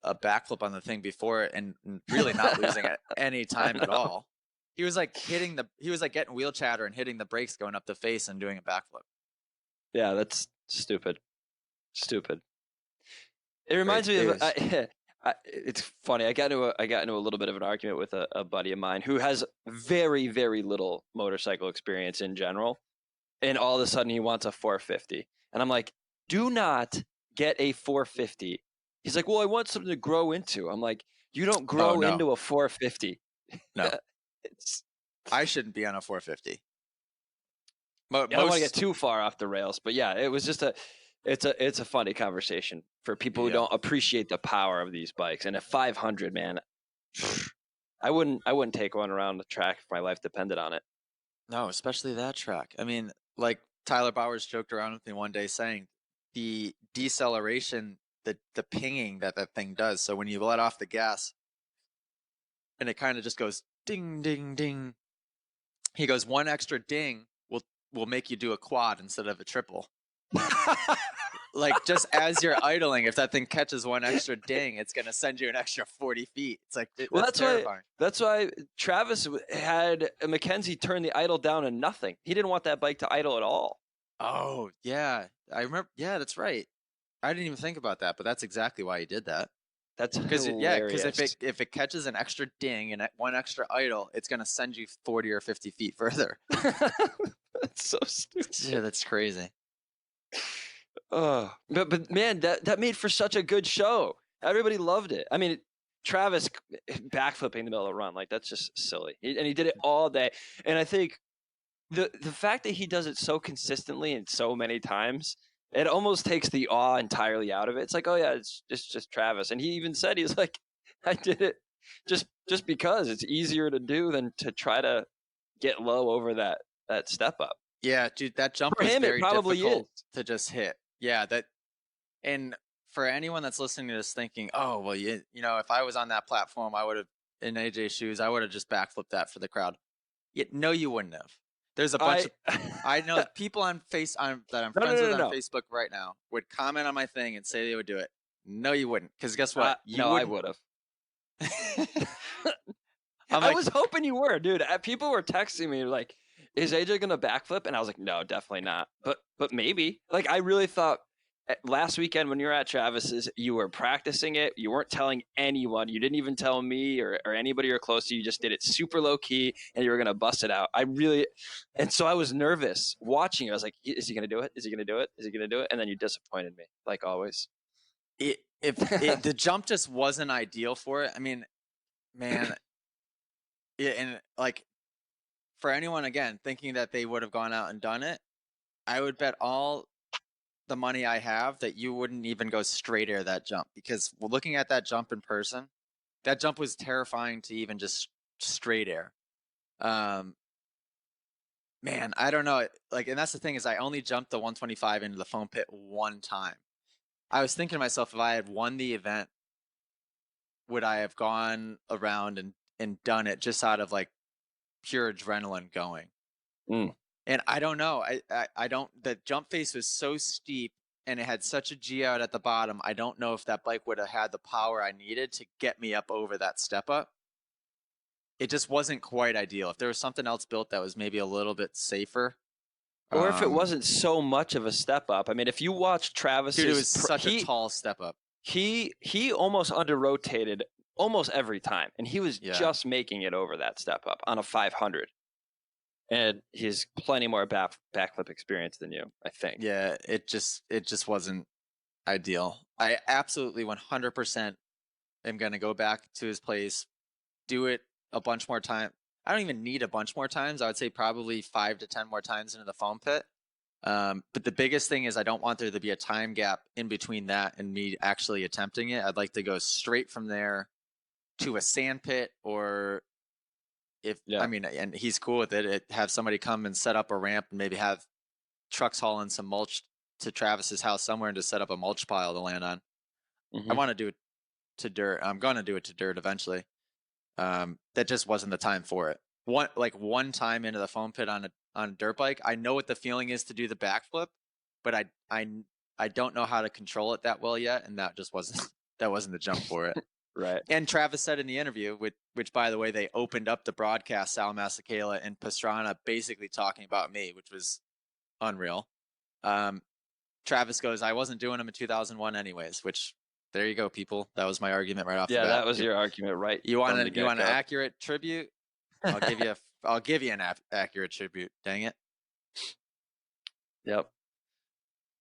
a backflip on the thing before it and really not losing at any time at all. He was like getting wheel chatter and hitting the brakes going up the face and doing a backflip. Yeah, that's stupid. It reminds me of it's funny. I got into a little bit of an argument with a buddy of mine who has very, very little motorcycle experience in general, and all of a sudden he wants a 450, and I'm like, do not get a 450. He's like, well, I want something to grow into. I'm like, you don't grow into a 450. No, I shouldn't be on a 450. I don't want to get too far off the rails, but yeah, it was just it's a funny conversation for people who don't appreciate the power of these bikes. And at 500, man, I wouldn't take one around the track if my life depended on it. No, especially that track. I mean, like Tyler Bowers joked around with me one day saying the deceleration, the pinging that thing does. So when you let off the gas and it kind of just goes ding, ding, ding. He goes, one extra ding will make you do a quad instead of a triple. Like, just as you're idling, if that thing catches one extra ding, it's going to send you an extra 40 feet. It's like, that's terrifying. That's why Travis had Mackenzie turn the idle down to nothing. He didn't want that bike to idle at all. Oh, yeah. I remember. Yeah, that's right. I didn't even think about that, but that's exactly why he did that. That's hilarious. Because if it catches an extra ding and one extra idle, it's going to send you 40 or 50 feet further. That's so stupid. Yeah, that's crazy. Oh, but man, that made for such a good show. Everybody loved it. I mean, Travis backflipping in the middle of the run, like, that's just silly. And he did it all day. And I think the fact that he does it so consistently and so many times, it almost takes the awe entirely out of it. It's like, oh yeah, it's just Travis. And he even said, he's like, I did it just because it's easier to do than to try to get low over that step up. Yeah, dude, that jump was very difficult to just hit. Yeah, and for anyone that's listening to this thinking, oh, well, you know, if I was on that platform, I would have, in AJ's shoes, I would have just backflipped that for the crowd. No, you wouldn't have. There's a bunch of, I know people that I'm friends with on Facebook right now would comment on my thing and say they would do it. No, you wouldn't. Because guess what? I would have. I was hoping you were, dude. People were texting me like, is AJ going to backflip? And I was like, no, definitely not. But maybe. Like, I really thought last weekend when you were at Travis's, you were practicing it. You weren't telling anyone. You didn't even tell me or anybody you're close to. You just did it super low key and you were going to bust it out. And so I was nervous watching. I was like, is he going to do it? Is he going to do it? Is he going to do it? And then you disappointed me, like always. The jump just wasn't ideal for it. I mean, man, and like for anyone again thinking that they would have gone out and done it, I would bet all the money I have that you wouldn't even go straight air that jump, because looking at that jump in person, that jump was terrifying to even just straight air. Man, I don't know. Like, and that's the thing is I only jumped the 125 into the foam pit one time. I was thinking to myself, if I had won the event, would I have gone around and done it just out of like pure adrenaline going? Mm. And I don't know. I don't. The jump face was so steep, and it had such a G out at the bottom. I don't know if that bike would have had the power I needed to get me up over that step up. It just wasn't quite ideal. If there was something else built that was maybe a little bit safer, Or if it wasn't so much of a step up. I mean, if you watch Travis's, dude, it was such a tall step up. He almost under rotated almost every time, and he was just making it over that step up on a 500. And he's plenty more backflip experience than you, I think. Yeah, it just wasn't ideal. I absolutely 100% am going to go back to his place, do it a bunch more time. I don't even need a bunch more times. I would say probably 5 to 10 more times into the foam pit. But the biggest thing is I don't want there to be a time gap in between that and me actually attempting it. I'd like to go straight from there to a sand pit, or I mean, and he's cool with it, have somebody come and set up a ramp and maybe have trucks hauling some mulch to Travis's house somewhere and just set up a mulch pile to land on. Mm-hmm. I want to do it to dirt. I'm going to do it to dirt eventually. That just wasn't the time for it. One time into the foam pit on a dirt bike, I know what the feeling is to do the backflip, but I don't know how to control it that well yet, and that just wasn't the jump for it. Right. And Travis said in the interview, which by the way, they opened up the broadcast, Sal Masekela and Pastrana basically talking about me, which was unreal. Travis goes, I wasn't doing them in 2001 anyways, which there you go, people. That was my argument right off the bat. Yeah, that was your argument, right? You want an accurate tribute? I'll give you an accurate tribute. Dang it. Yep.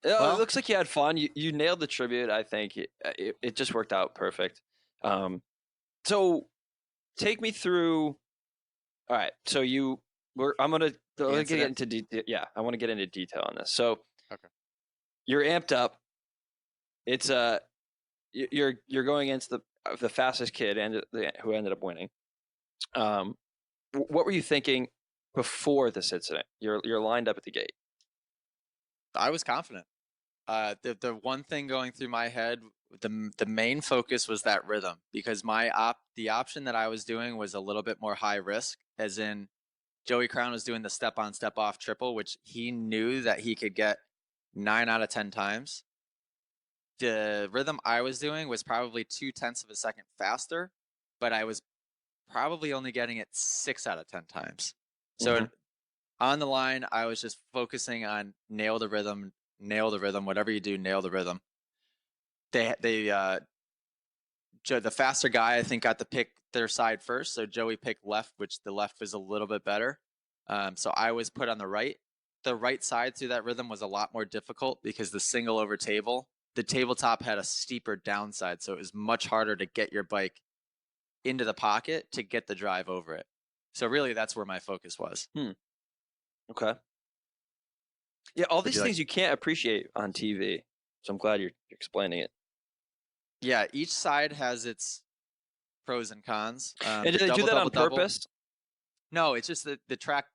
Well, it looks like you had fun. You nailed the tribute. I think it just worked out perfect. So take me through. All right. So I'm gonna get into detail. Yeah, I want to get into detail on this. So okay, you're amped up. It's you're going against the fastest kid who ended up winning. What were you thinking before this incident? You're lined up at the gate. I was confident. The one thing going through my head, the main focus was that rhythm, because the option that I was doing was a little bit more high risk, as in Joey Crown was doing the step on step off triple, which he knew that he could get 9 out of 10 times. The rhythm I was doing was probably 0.2 of a second faster, but I was probably only getting it 6 out of 10 times. So on the line, I was just focusing on nail the rhythm, whatever you do, nail the rhythm. The faster guy, I think, got to pick their side first. So Joey picked left, which the left was a little bit better. So I was put on the right. The right side through that rhythm was a lot more difficult because the single over table, the tabletop had a steeper downside. So it was much harder to get your bike into the pocket to get the drive over it. So really, that's where my focus was. Okay. Yeah, all these things you can't appreciate on TV. So I'm glad you're explaining it. Yeah, each side has its pros and cons. And do they do that on purpose? No, it's just the track.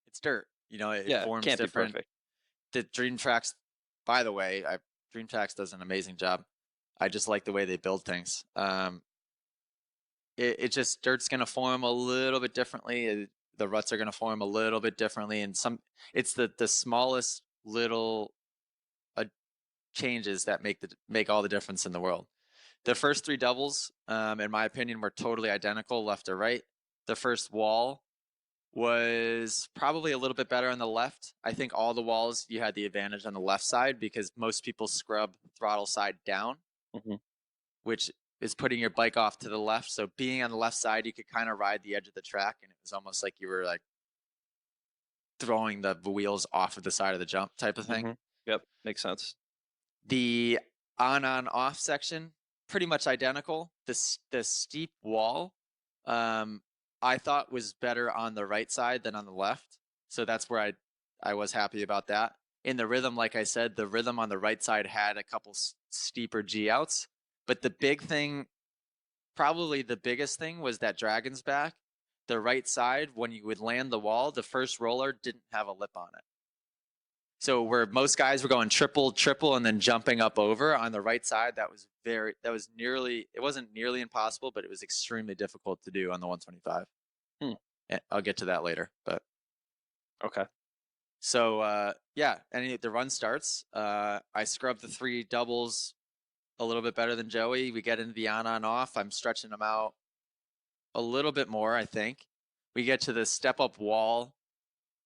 It's dirt. It forms can't different. Be perfect. The Dream Tracks, by the way, Dream Tracks does an amazing job. I just like the way they build things. It just, dirt's going to form a little bit differently. The ruts are going to form a little bit differently, and it's the smallest little changes that make all the difference in the world. The first 3 doubles, in my opinion, were totally identical, left to right. The first wall was probably a little bit better on the left. I think all the walls you had the advantage on the left side because most people scrub throttle side down, Mhm. which is putting your bike off to the left. So being on the left side, you could kind of ride the edge of the track, and it was almost like you were like throwing the wheels off of the side of the jump type of thing. Mhm. Yep, makes sense. The on-off section, pretty much identical. The steep wall, I thought was better on the right side than on the left. So that's where I was happy about that. In the rhythm, like I said, the rhythm on the right side had a couple steeper G outs. But the big thing, probably the biggest thing, was that Dragon's back. The right side, when you would land the wall, the first roller didn't have a lip on it. So where most guys were going triple, and then jumping up over on the right side, it wasn't nearly impossible, but it was extremely difficult to do on the 125. And I'll get to that later, but. Okay. So, yeah, and the run starts. I scrub the 3 doubles a little bit better than Joey. We get into the on off. I'm stretching them out a little bit more, I think. We get to the step up wall,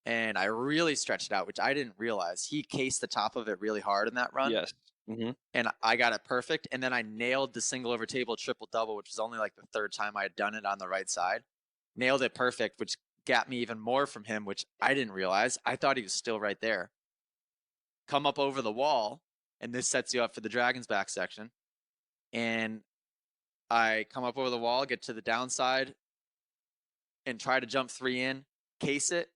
and I really stretched it out, which I didn't realize. He cased the top of it really hard in that run. Yes. Mm-hmm. And I got it perfect. And then I nailed the single over table triple double, which was only like the 3rd time I had done it on the right side. Nailed it perfect, which got me even more from him, which I didn't realize. I thought he was still right there. Come up over the wall, and this sets you up for the Dragon's back section. And I come up over the wall, get to the downside, and try to jump 3 in, case it,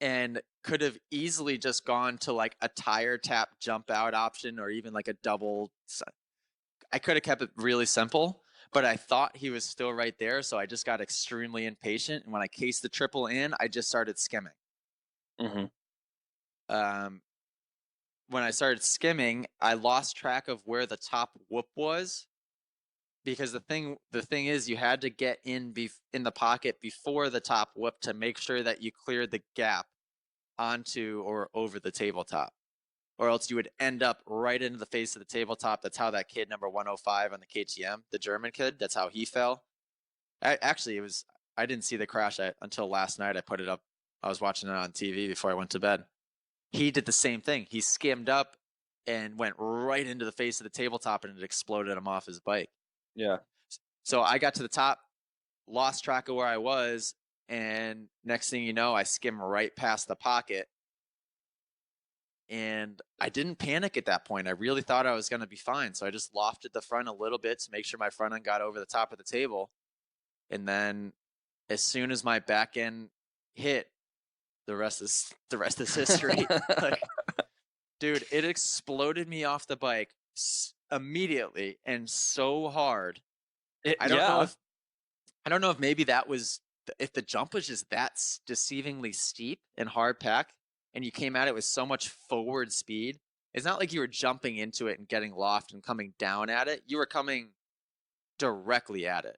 and could have easily just gone to like a tire tap jump out option or even like a double. I could have kept it really simple, but I thought he was still right there, so I just got extremely impatient. And when I cased the triple in, I just started skimming. Mm-hmm. When I started skimming, I lost track of where the top whoop was, because the thing is, you had to get in the pocket before the top whoop to make sure that you cleared the gap onto or over the tabletop, or else you would end up right into the face of the tabletop. That's how that kid number 105 on the KTM, the German kid, that's how he fell. Actually, I didn't see the crash until last night. I put it up. I was watching it on TV before I went to bed. He did the same thing. He skimmed up and went right into the face of the tabletop, and it exploded him off his bike. Yeah. So I got to the top, lost track of where I was, and next thing you know, I skim right past the pocket. And I didn't panic at that point. I really thought I was going to be fine. So I just lofted the front a little bit to make sure my front end got over the top of the table. And then as soon as my back end hit, the rest is history. Like, dude, it exploded me off the bike immediately and so hard. I don't know if maybe that was, if the jump was just that deceivingly steep and hard packed, and you came at it with so much forward speed. It's not like you were jumping into it and getting loft and coming down at it. You were coming directly at it.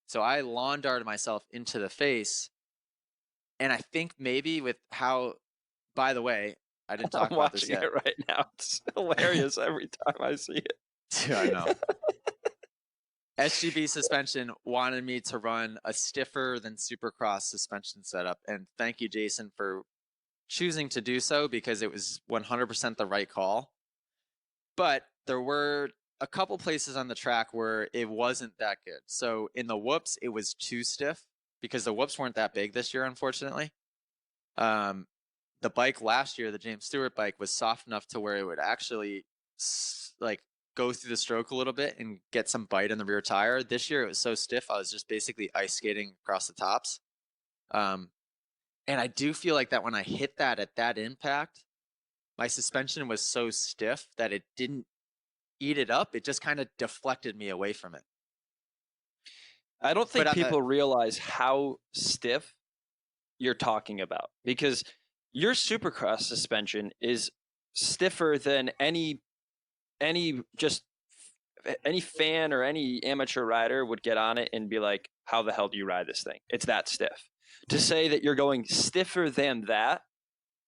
So I lawn darted myself into the face. And I think maybe with how, by the way, I didn't talk I'm about this watching yet. it right now. It's hilarious every time I see it. Yeah, I know. SGB suspension wanted me to run a stiffer than Supercross suspension setup. And thank you, Jason, for choosing to do so, because it was 100% the right call. But there were a couple places on the track where it wasn't that good. So in the whoops, it was too stiff because the whoops weren't that big this year, unfortunately. The bike last year, the James Stewart bike, was soft enough to where it would actually like go through the stroke a little bit and get some bite in the rear tire. This year it was so stiff, I was just basically ice skating across the tops. And I do feel like that when I hit that at that impact, my suspension was so stiff that it didn't eat it up. It just kind of deflected me away from it. I don't think people realize how stiff you're talking about, because your Supercross suspension is stiffer than any fan or any amateur rider would get on it and be like, how the hell do you ride this thing? It's that stiff. To say that you're going stiffer than that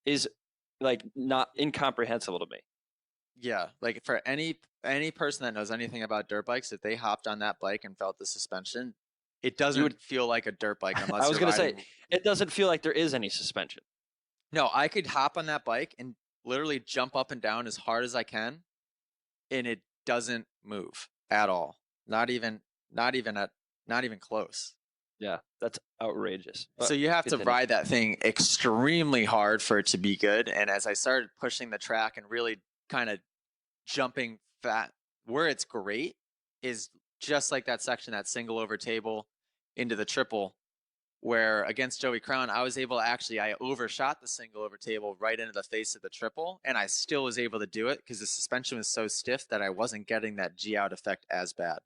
is like not incomprehensible to me. Yeah, like for any person that knows anything about dirt bikes, if they hopped on that bike and felt the suspension, It You would. doesn't feel like a dirt bike I unless was you're gonna say riding. it doesn't feel like there is any suspension. No, I could hop on that bike and literally jump up and down as hard as I can, and it doesn't move at all. Not even, not even at, not even close. Yeah, that's outrageous. So But you have to continue. ride that thing extremely hard for it to be good. And as I started pushing the track and really kind of jumping fat, where it's great is just like that section, that single over table into the triple, where against Joey Crown, I was able to I overshot the single over table right into the face of the triple, and I still was able to do it because the suspension was so stiff that I wasn't getting that G out effect as bad.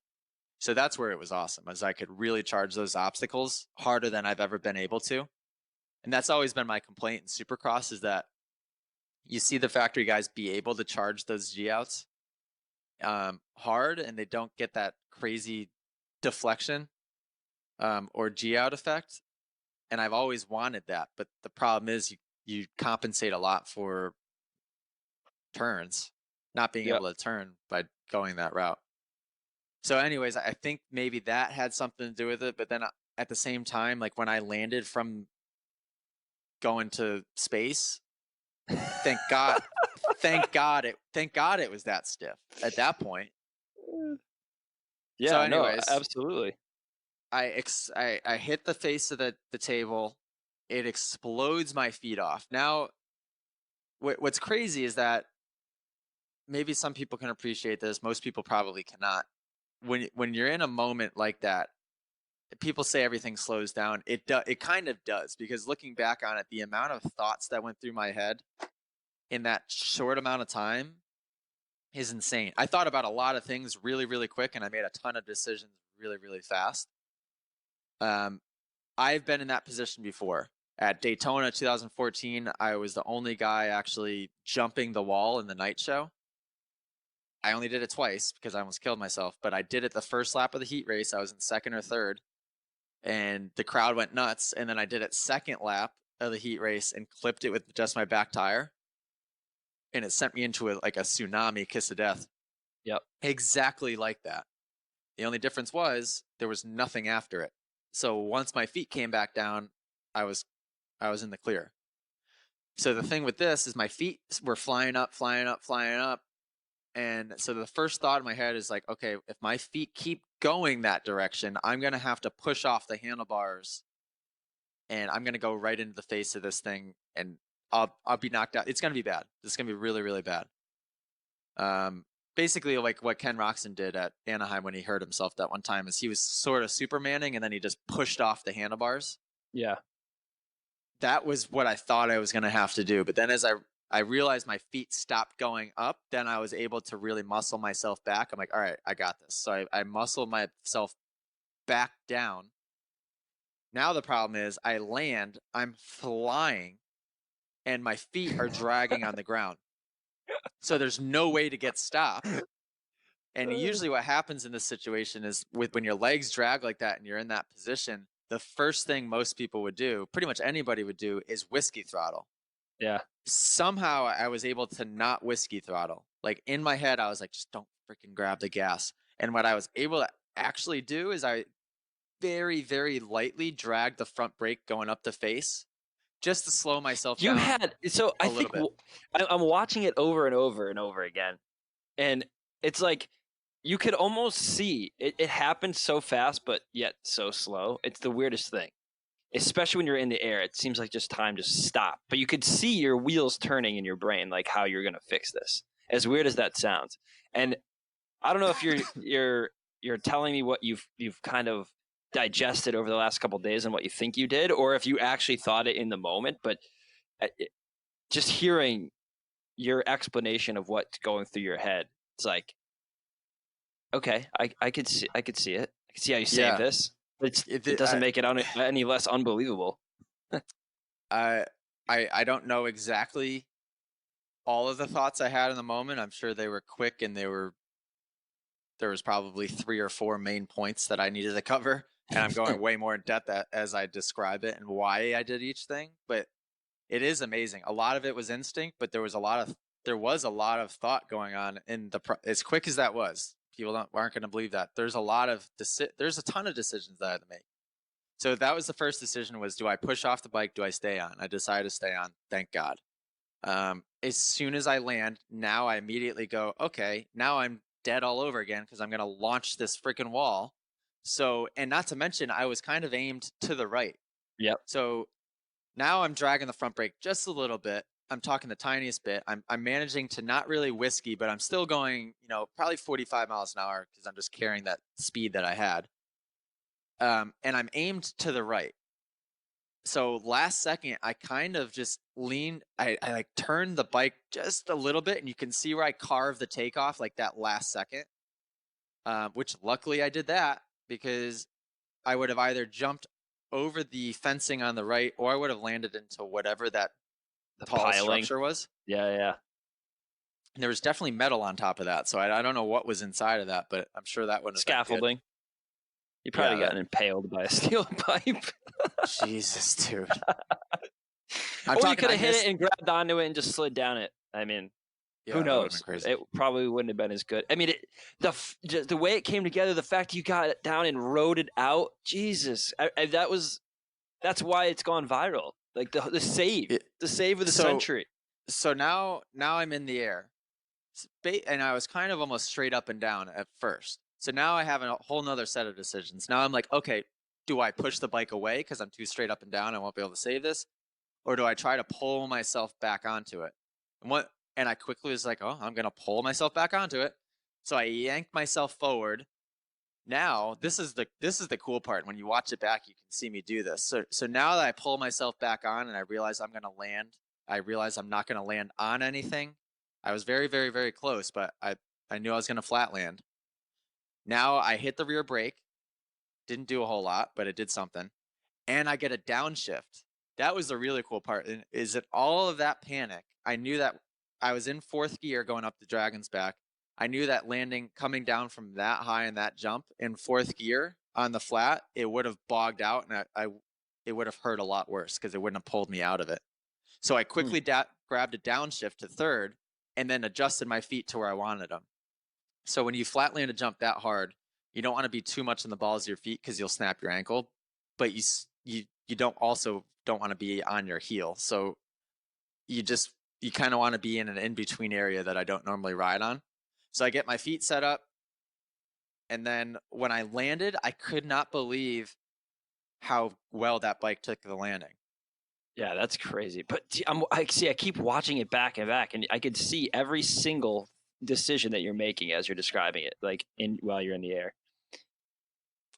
So that's where it was awesome, as I could really charge those obstacles harder than I've ever been able to. And that's always been my complaint in Supercross, is that you see the factory guys be able to charge those G outs hard, and they don't get that crazy deflection or G out effect. And I've always wanted that, but the problem is you compensate a lot for turns, not being Yep. able to turn by going that route. So anyways, I think maybe that had something to do with it, but then at the same time, like when I landed from going to space, thank God, thank God it was that stiff at that point. So Yeah. No. anyways, Absolutely. I hit the face of the table. It explodes my feet off. Now, what's crazy is that maybe some people can appreciate this. Most people probably cannot. When you're in a moment like that, people say everything slows down. It kind of does, because looking back on it, the amount of thoughts that went through my head in that short amount of time is insane. I thought about a lot of things really, really quick, and I made a ton of decisions really, really fast. I've been in that position before. At Daytona 2014, I was the only guy actually jumping the wall in the night show. I only did it twice because I almost killed myself, but I did it the first lap of the heat race. I was in second or third, and the crowd went nuts. And then I did it second lap of the heat race and clipped it with just my back tire, and it sent me into like a tsunami kiss of death. Yep. Exactly like that. The only difference was there was nothing after it. So once my feet came back down, I was in the clear. So the thing with this is my feet were flying up, flying up, flying up. And so the first thought in my head is like, okay, if my feet keep going that direction, I'm going to have to push off the handlebars, and I'm going to go right into the face of this thing, and I'll be knocked out. It's going to be bad. It's going to be really, really bad. Basically like what Ken Roxon did at Anaheim when he hurt himself that one time, is he was sort of Supermaning, and then he just pushed off the handlebars. Yeah. That was what I thought I was going to have to do. But then as I realized my feet stopped going up, then I was able to really muscle myself back. I'm like, all right, I got this. So I muscled myself back down. Now the problem is I land, I'm flying, and my feet are dragging on the ground. So there's no way to get stopped. And usually what happens in this situation is when your legs drag like that and you're in that position, the first thing most people would do, pretty much anybody would do, is whiskey throttle. Yeah. Somehow I was able to not whiskey throttle. Like in my head, I was like, just don't freaking grab the gas. And what I was able to actually do is I very, very lightly dragged the front brake going up the face, just to slow myself You down had so a I little think bit. I'm watching it over and over and over again, and it's like you could almost see it. It happened so fast, but yet so slow. It's the weirdest thing, especially when you're in the air. It seems like just time just stopped, but you could see your wheels turning in your brain, like how you're gonna fix this. As weird as that sounds, and I don't know if you're telling me what you've kind of digested over the last couple of days and what you think you did, or if you actually thought it in the moment, but just hearing your explanation of what's going through your head, it's like, okay, I could see it. I could see how you save Yeah. this. It doesn't make it any less unbelievable. I don't know exactly all of the thoughts I had in the moment. I'm sure they were quick, and there was probably 3 or 4 main points that I needed to cover. And I'm going way more in depth as I describe it and why I did each thing. But it is amazing. A lot of it was instinct, but there was a lot of thought going on in as quick as that was. People aren't going to believe that. There's a ton of decisions that I had to make. So that was the first decision: was do I push off the bike? Do I stay on? I decided to stay on. Thank God. As soon as I land, now I immediately go, okay, now I'm dead all over again because I'm going to launch this freaking wall. So, and not to mention, I was kind of aimed to the right. Yep. So now I'm dragging the front brake just a little bit. I'm talking the tiniest bit. I'm managing to not really whiskey, but I'm still going, probably 45 miles an hour because I'm just carrying that speed that I had. And I'm aimed to the right. So last second, I kind of just leaned, I like turned the bike just a little bit, and you can see where I carved the takeoff like that last second, which luckily I did that because I would have either jumped over the fencing on the right or I would have landed into whatever that tall structure was. Yeah. And there was definitely metal on top of that. So I don't know what was inside of that, but I'm sure that wouldn't have been Scaffolding. good. You probably gotten impaled by a steel pipe. Jesus, dude. Or you could have hit it and grabbed onto it and just slid down it. I mean, who knows? It probably wouldn't have been as good. I mean, the way it came together, the fact you got it down and rode it out, Jesus, that's why it's gone viral. Like the save of the century. So now I'm in the air, and I was kind of almost straight up and down at first. So now I have a whole nother set of decisions. Now I'm like, okay, do I push the bike away because I'm too straight up and down, I won't be able to save this? Or do I try to pull myself back onto it? And I quickly was like, oh, I'm going to pull myself back onto it. So I yanked myself forward. Now, this is the cool part. When you watch it back, you can see me do this. So now that I pull myself back on and I realize I'm going to land, I realize I'm not going to land on anything. I was very, very, very close, but I knew I was going to flat land. Now I hit the rear brake. Didn't do a whole lot, but it did something. And I get a downshift. That was the really cool part. Is that all of that panic, I knew that I was in fourth gear going up the Dragon's Back. I knew that landing, coming down from that high in that jump in fourth gear on the flat, it would have bogged out and it would have hurt a lot worse because it wouldn't have pulled me out of it. So I quickly grabbed a downshift to third and then adjusted my feet to where I wanted them. So when you flat land a jump that hard, you don't want to be too much in the balls of your feet because you'll snap your ankle, but you don't want to be on your heel. So you kind of want to be in an in-between area that I don't normally ride on. So I get my feet set up, and then when I landed, I could not believe how well that bike took the landing. Yeah, that's crazy. But I keep watching it back and back, and I could see every single decision that you're making as you're describing it, like while you're in the air.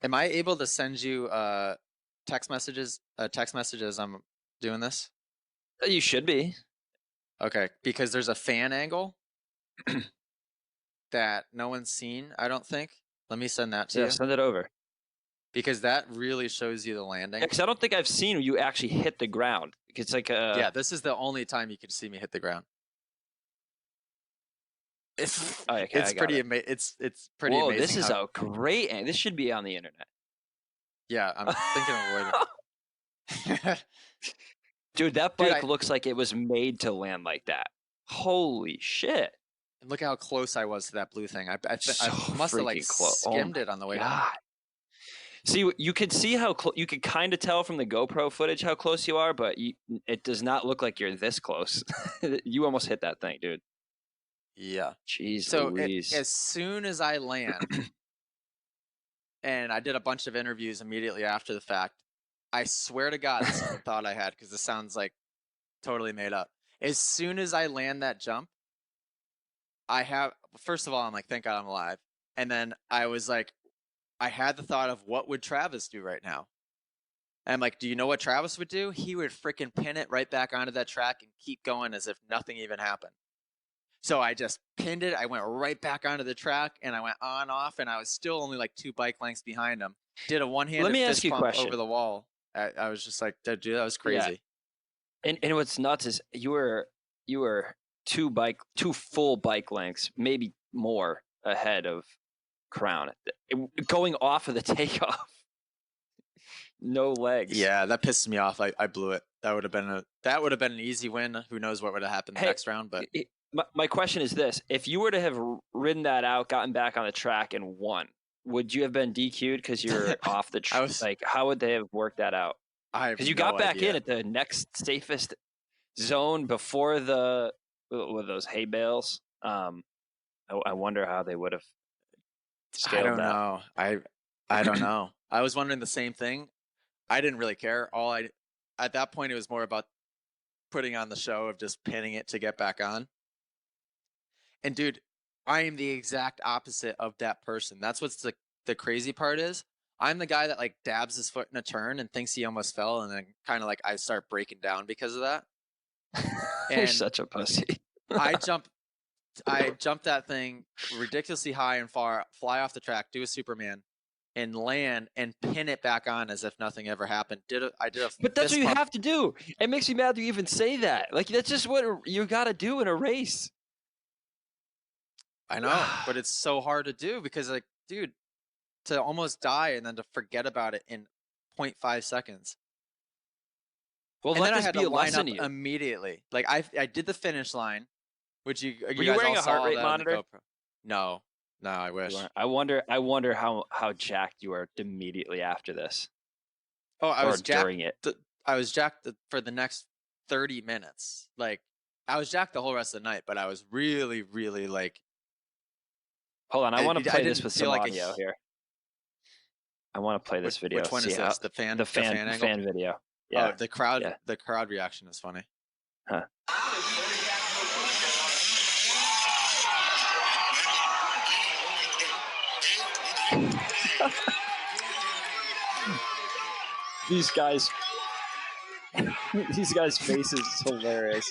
Am I able to send you text messages as I'm doing this? You should be. Okay, because there's a fan angle that no one's seen, I don't think. Let me send that to you. Yeah, send it over. Because that really shows you the landing. Because I don't think I've seen you actually hit the ground. It's like yeah, this is the only time you can see me hit the ground. It's pretty amazing. It's pretty amazing. This is a great angle. This should be on the internet. Yeah, I'm thinking of waiting. Dude, that bike looks like it was made to land like that. Holy shit. Look how close I was to that blue thing. I must have like skimmed it on the way down. See, you could see how you could kind of tell from the GoPro footage how close you are, but it does not look like you're this close. You almost hit that thing, dude. Yeah. Jeez. So as soon as I land, and I did a bunch of interviews immediately after the fact, I swear to God, this is the thought I had because this sounds like totally made up. As soon as I land that jump, first of all, I'm like, thank God I'm alive. And then I was like, I had the thought of what would Travis do right now? And I'm like, do you know what Travis would do? He would freaking pin it right back onto that track and keep going as if nothing even happened. So I just pinned it. I went right back onto the track and I went on off, and I was still only like 2 bike lengths behind him. Did a one-handed fist bump over the wall. I was just like, dude, that was crazy. Yeah. And what's nuts is you were 2 full bike lengths, maybe more ahead of Crown, going off of the takeoff. No legs. Yeah, that pisses me off. I blew it. That would have been an easy win. Who knows what would have happened next round? But my question is this: if you were to have ridden that out, gotten back on the track, and won, would you have been DQ'd because you're off the I was. like? How would they have worked that out? I have Because you no got back in idea. at the next safest zone before the with those hay bales. I wonder how they would have I scaled don't that. know. I don't know. I was wondering the same thing. I didn't really care. At that point, it was more about putting on the show of just pinning it to get back on. And dude, I am the exact opposite of that person. That's what's the crazy part is. I'm the guy that like dabs his foot in a turn and thinks he almost fell, and then kind of like I start breaking down because of that. You're And such a pussy. I jump that thing ridiculously high and far, fly off the track, do a Superman, and land and pin it back on as if nothing ever happened. I did a But that's what fist you pump. have to do. It makes me mad that you even say that. Like that's just what you got to do in a race. I know, but it's so hard to do because like, dude, to almost die and then to forget about it in 0.5 seconds. Well, And let then I this had be to a line lesson up to you. immediately. Like I did the finish line, which you Were you guys all wearing a heart saw rate that on the monitor? GoPro. No, I You wish. weren't. I wonder how jacked you are immediately after this Oh, I or was jacked. during it. I was jacked for the next 30 minutes. Like I was jacked the whole rest of the night, but I was really, really like. Hold on, I want to I play this didn't with feel some like audio here. I want to play this video. which one See is how this? The fan angle? fan video. Oh, Yeah, yeah. the crowd reaction is funny. Huh. These guys, these guys' faces is hilarious.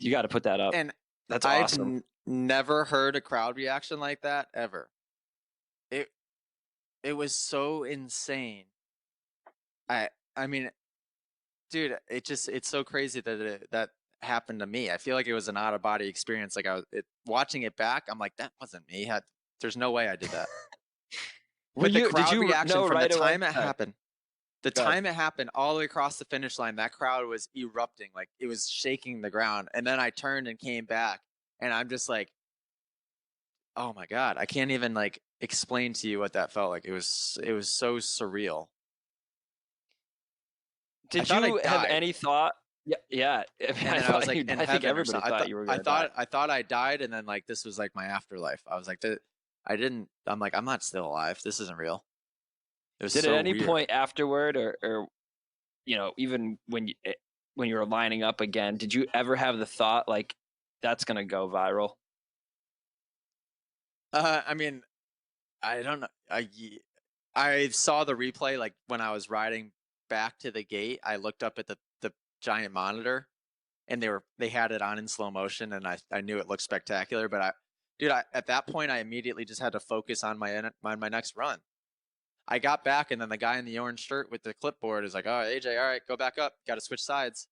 You got to put that up. And That's I've awesome. never heard a crowd reaction like that ever. It it was so insane. I mean, dude, it's so crazy that happened to me. I feel like it was an out of body experience. Like watching it back, I'm like, that wasn't me. There's no way I did that. But the Did crowd you reaction know from the right away? time it happened, Go ahead. all the way across the finish line, that crowd was erupting. Like it was shaking the ground. And then I turned and came back, and I'm just like, oh my God, I can't even like explain to you what that felt like. It was so surreal. I Did thought I you have died. any thought? Yeah, yeah. I mean, And I then I was thought like you. in I think heaven or everybody something. thought you were gonna die. I thought I died, and then like this was like my afterlife. I was like, I didn't. I'm like, I'm not still alive. This isn't real. It was Did at so any weird. point afterward, or even when you were lining up again, did you ever have the thought like that's gonna go viral? I mean, I don't know. I saw the replay like when I was riding back to the gate. I looked up at the giant monitor, and they had it on in slow motion, and I knew it looked spectacular. But at that point, I immediately just had to focus on my next run. I got back, and then the guy in the orange shirt with the clipboard is like, "Oh, AJ, all right, go back up. Got to switch sides."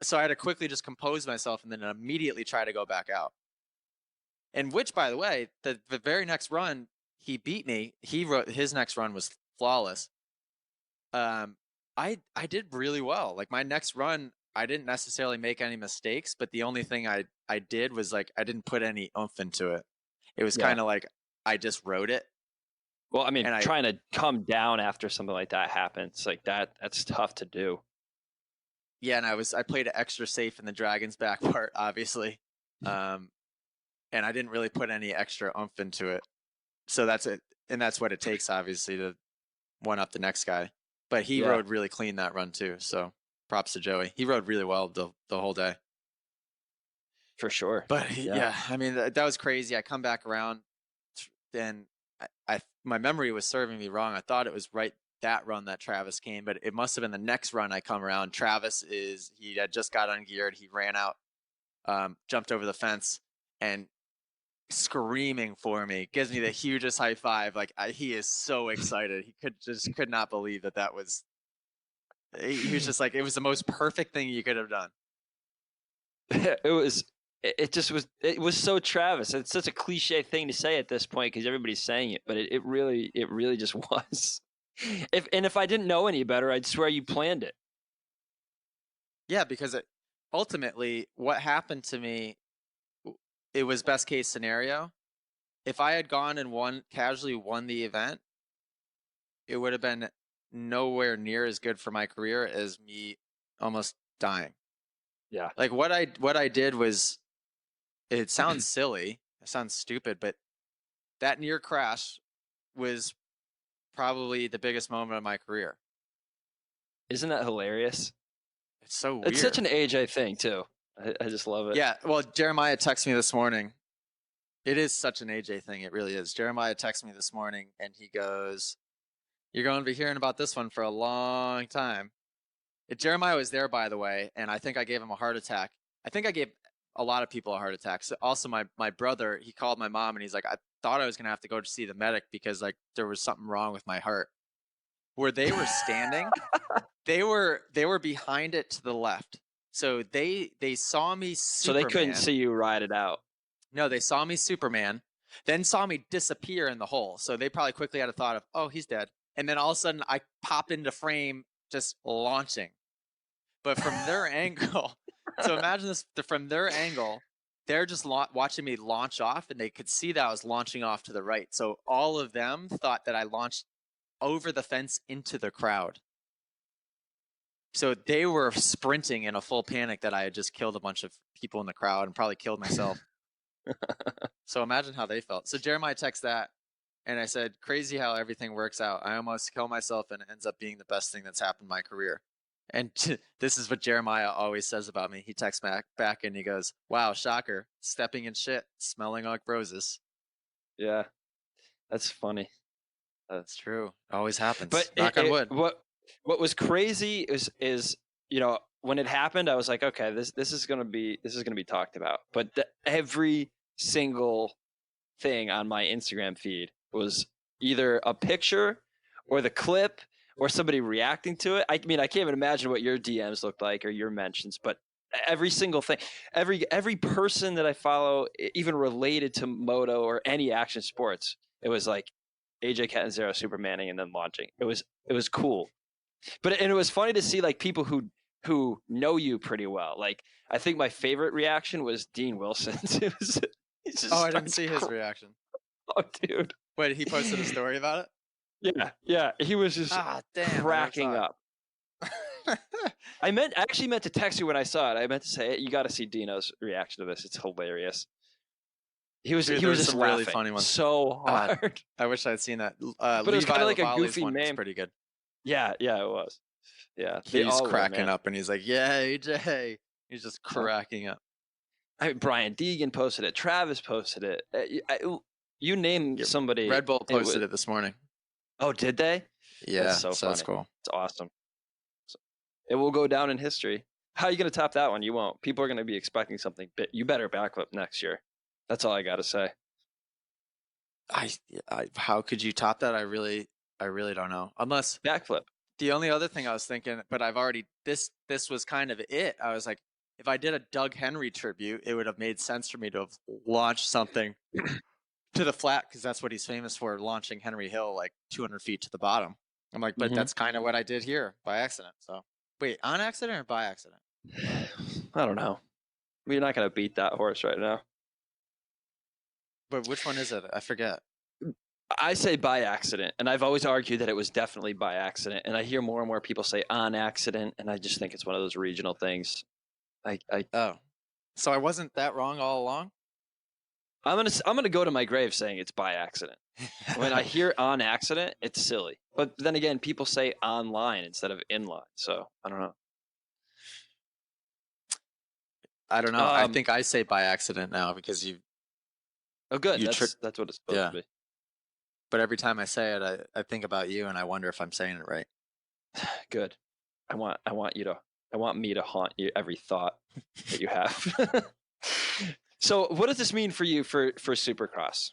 So I had to quickly just compose myself, and then immediately try to go back out. And which, by the way, the very next run, he beat me. His next run was flawless. I did really well. Like my next run, I didn't necessarily make any mistakes, but the only thing I did was like I didn't put any oomph into it. It was Yeah. kind of like I just rode it. Well, I mean, And trying to come down after something like that happens, like that's tough to do. and I played it extra safe in the Dragon's back part, obviously. And I didn't really put any extra oomph into it. So that's it. And that's what it takes, obviously, to one up the next guy. But he Yeah, rode really clean that run too. So props to Joey. He rode really well the whole day. for sure. But Yeah. I mean that was crazy. I come back around, and my memory was serving me wrong. I thought it was right that run that Travis came, but it must have been the next run I come around. He had just got ungeared. He ran out, jumped over the fence, and screaming for me, gives me the hugest high five. Like he is so excited. He could not believe that was. He was just like, it was the most perfect thing you could have done. It was so Travis. It's such a cliche thing to say at this point because everybody's saying it, but it really just was. If I didn't know any better, I'd swear you planned it. Yeah, because ultimately what happened to me, it was best case scenario. If I had gone and casually won the event, it would have been nowhere near as good for my career as me almost dying. Yeah. Like what I did was, it sounds silly, it sounds stupid, but that near crash was probably the biggest moment of my career. Isn't that hilarious? It's so It's such weird. an AJ thing too. I just love it. Yeah, well, Jeremiah texted me this morning. It is such an AJ thing. It really is. Jeremiah texted me this morning and he goes, "You're going to be hearing about this one for a long time." Jeremiah was there, by the way, and I think I gave him a heart attack. I think I gave a lot of people a heart attack. So also, my brother, he called my mom and he's like, "I thought I was gonna have to go to see the medic because like there was something wrong with my heart." Where they were standing, they were behind it to the left. So they saw me So they couldn't Superman. see you ride it out. No, they saw me Superman, then saw me disappear in the hole. So they probably quickly had a thought of, "Oh, he's dead." And then all of a sudden I pop into frame just launching. But from their angle, so imagine this, from their angle, they're just watching me launch off and they could see that I was launching off to the right. So all of them thought that I launched over the fence into the crowd. So they were sprinting in a full panic that I had just killed a bunch of people in the crowd and probably killed myself. So imagine how they felt. So Jeremiah texted that, and I said, "Crazy how everything works out. I almost kill myself and it ends up being the best thing that's happened in my career." And this is what Jeremiah always says about me. He texts back and he goes, "Wow, shocker. Stepping in shit, smelling like roses." Yeah, that's funny. That's true. It always happens. But Knock on wood. what was crazy is when it happened, I was like, okay, this is gonna be talked about. But every single thing on my Instagram feed was either a picture or the clip or somebody reacting to it. I mean, I can't even imagine what your DMs looked like or your mentions, but every single thing, every person that I follow, even related to moto or any action sports, it was like AJ Catanzaro Supermaning and then launching. It was cool, but and it was funny to see like people who know you pretty well. Like I think my favorite reaction was Dean Wilson's. It was. Oh, I didn't see his reaction. Oh, dude. Wait, he posted a story about it? Yeah. He was just damn, cracking up. I actually meant to text you when I saw it. I meant to say, "You got to see Dino's reaction to this. It's hilarious." He was Dude, he was just some laughing really funny ones. so hard. I wish I'd seen that. But it was kind of like a goofy one was meme. pretty good. Yeah, it was. Yeah, He's cracking up and he's like, "Yeah, AJ." He's just cracking up. Brian Deegan posted it. Travis posted it. You name somebody. Red Bull posted it this morning. Oh, did they? Yeah, that's so funny. That's cool. It's awesome. It will go down in history. How are you going to top that one? You won't. People are going to be expecting something. You better backflip next year. That's all I got to say. How could you top that? I really don't know. Unless backflip. The only other thing I was thinking, but I've already this was kind of it. I was like, if I did a Doug Henry tribute, it would have made sense for me to have launched something to the flat because that's what he's famous for, launching Henry Hill like 200 feet to the bottom. I'm like, but that's kind of what I did here by accident. So wait, on accident or by accident? I don't know. We're not going to beat that horse right now. But which one is it? I forget. I say by accident, and I've always argued that it was definitely by accident. And I hear more and more people say on accident, and I just think it's one of those regional things. So I wasn't that wrong all along? I'm gonna go to my grave saying it's by accident. When I hear on accident, it's silly. But then again, people say online instead of inline, so I don't know. I don't know. I think I say by accident now because you. Oh, good. That's what it's supposed to be. But every time I say it, I think about you, and I wonder if I'm saying it right. Good. I want me to haunt you every thought that you have. So, what does this mean for you for Supercross?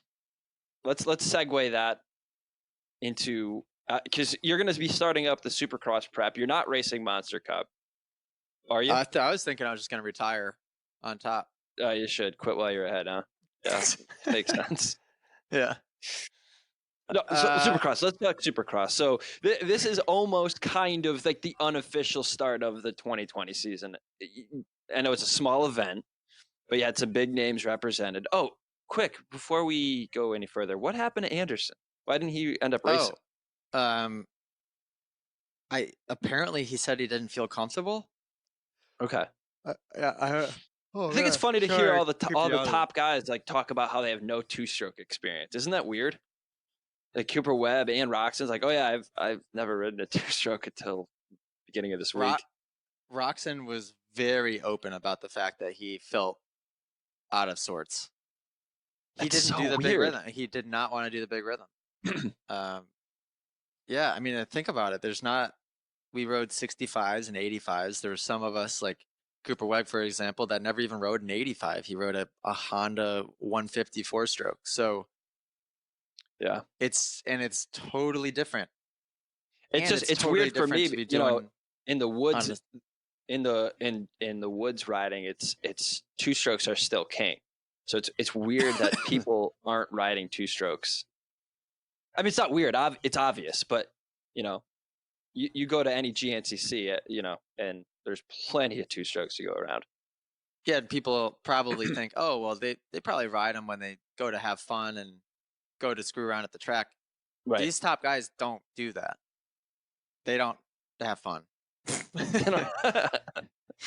Let's segue that into because you're going to be starting up the Supercross prep. You're not racing Monster Cup, are you? I was thinking I was just going to retire on top. You should quit while you're ahead, huh? Yeah, makes sense. Yeah. No, so Uh, Supercross. Let's talk Supercross. So this is almost kind of like the unofficial start of the 2020 season. I know it's a small event, but you had some big names represented. Oh, quick, before we go any further, what happened to Anderson? Why didn't he end up oh, racing? um, I apparently he said he didn't feel comfortable. Okay. Yeah, oh I think it's man, funny to hear sorry, took all you the out of it. top guys like talk about how they have no two-stroke experience. Isn't that weird? Like Cooper Webb and Roxon's like, oh yeah, I've never ridden a two-stroke until beginning of this Ro- week. Roxon was very open about the fact that he felt out of sorts. He That's didn't do so the big weird. rhythm. He did not want to do the big rhythm. Um, yeah, I mean, think about it. There's not. We rode 65s and 85s. There were some of us like Cooper Webb, for example, that never even rode an 85. He rode a Honda 154 stroke. So Yeah. it's totally different, It's and just it's it's totally weird for different me, to be you know, doing in the on woods the. in the woods riding, it's two strokes are still king. So it's weird that people aren't riding two strokes. I mean, it's not weird. It's obvious, but you know, you go to any GNCC, you know, and there's plenty of two strokes to go around. Yeah, people probably think, oh well, they probably ride them when they go to have fun and go to screw around at the track. Right. These top guys don't do that. They don't have fun.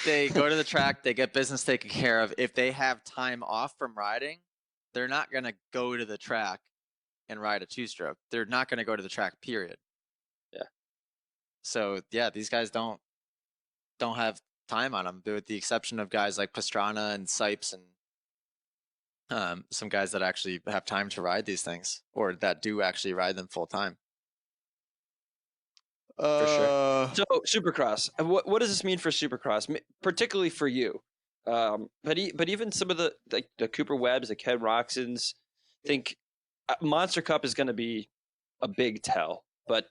They go to the track, they get business taken care of. If they have time off from riding, they're not going to go to the track and ride a two-stroke. They're not going to go to the track, period. Yeah. So yeah, these guys don't have time on them, with the exception of guys like Pastrana and Sipes and some guys that actually have time to ride these things, or that do actually ride them full time. For sure. Uh, So Supercross, what does this mean for Supercross, particularly for you? But even some of the like the Cooper Webbs, the Ken Roxons, think Monster Cup is going to be a big tell. But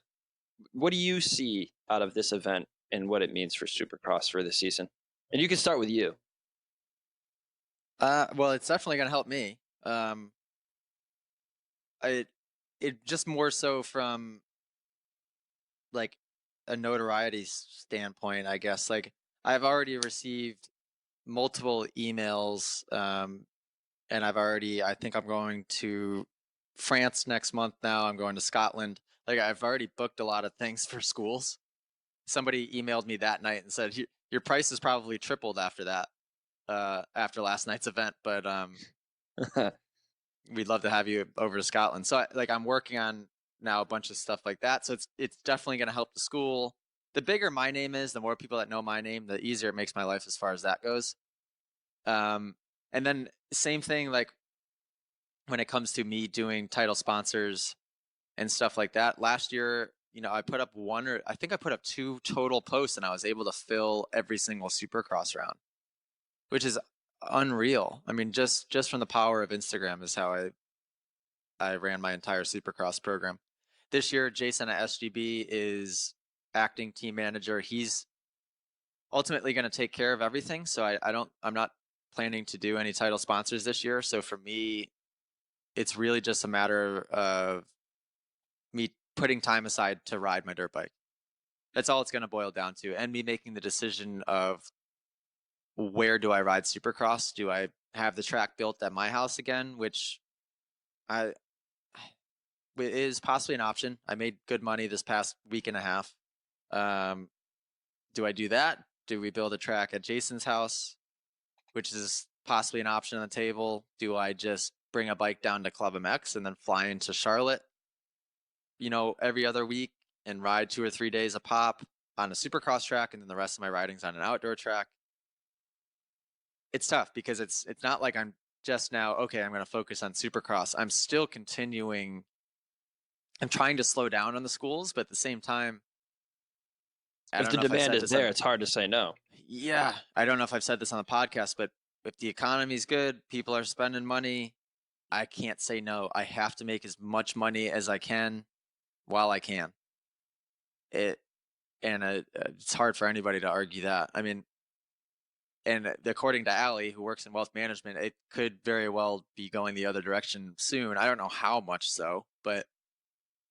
what do you see out of this event and what it means for Supercross for the season? And you can start with you. well, it's definitely going to help me. I, it just more so from like a notoriety standpoint, I guess. Like I've already received multiple emails, and I think I'm going to France next month now. I'm going to Scotland. Like I've already booked a lot of things for schools. Somebody emailed me that night and said, your price is probably tripled after that, after last night's event, but we'd love to have you over to Scotland. So I'm working on now a bunch of stuff like that. So it's definitely going to help the school. The bigger my name is, the more people that know my name, the easier it makes my life as far as that goes. And then same thing, like when it comes to me doing title sponsors and stuff like that. Last year, I put up I think I put up 2 total posts, and I was able to fill every single Supercross round, which is unreal. I mean, just from the power of Instagram is how I ran my entire Supercross program. This year, Jason at SGB is acting team manager. He's ultimately going to take care of everything. So I'm not planning to do any title sponsors this year. So for me, it's really just a matter of me putting time aside to ride my dirt bike. That's all it's going to boil down to. And me making the decision of where do I ride Supercross? Do I have the track built at my house again, which I is possibly an option. I made good money this past week and a half. Do I do that? Do we build a track at Jason's house, which is possibly an option on the table? Do I just bring a bike down to Club MX and then fly into Charlotte, every other week and ride 2 or 3 days a pop on a Supercross track, and then the rest of my riding's on an outdoor track? It's tough because it's not like I'm just now, okay, I'm going to focus on Supercross. I'm still continuing. I'm trying to slow down on the schools, but at the same time, I If don't the know if I've demand said is this there, on, it's hard to say no. yeah, I don't know if I've said this on the podcast, but if the economy's good, people are spending money, I can't say no. I have to make as much money as I can while I can. It and it's hard for anybody to argue that. I mean, and according to Allie, who works in wealth management, it could very well be going the other direction soon. I don't know how much so, but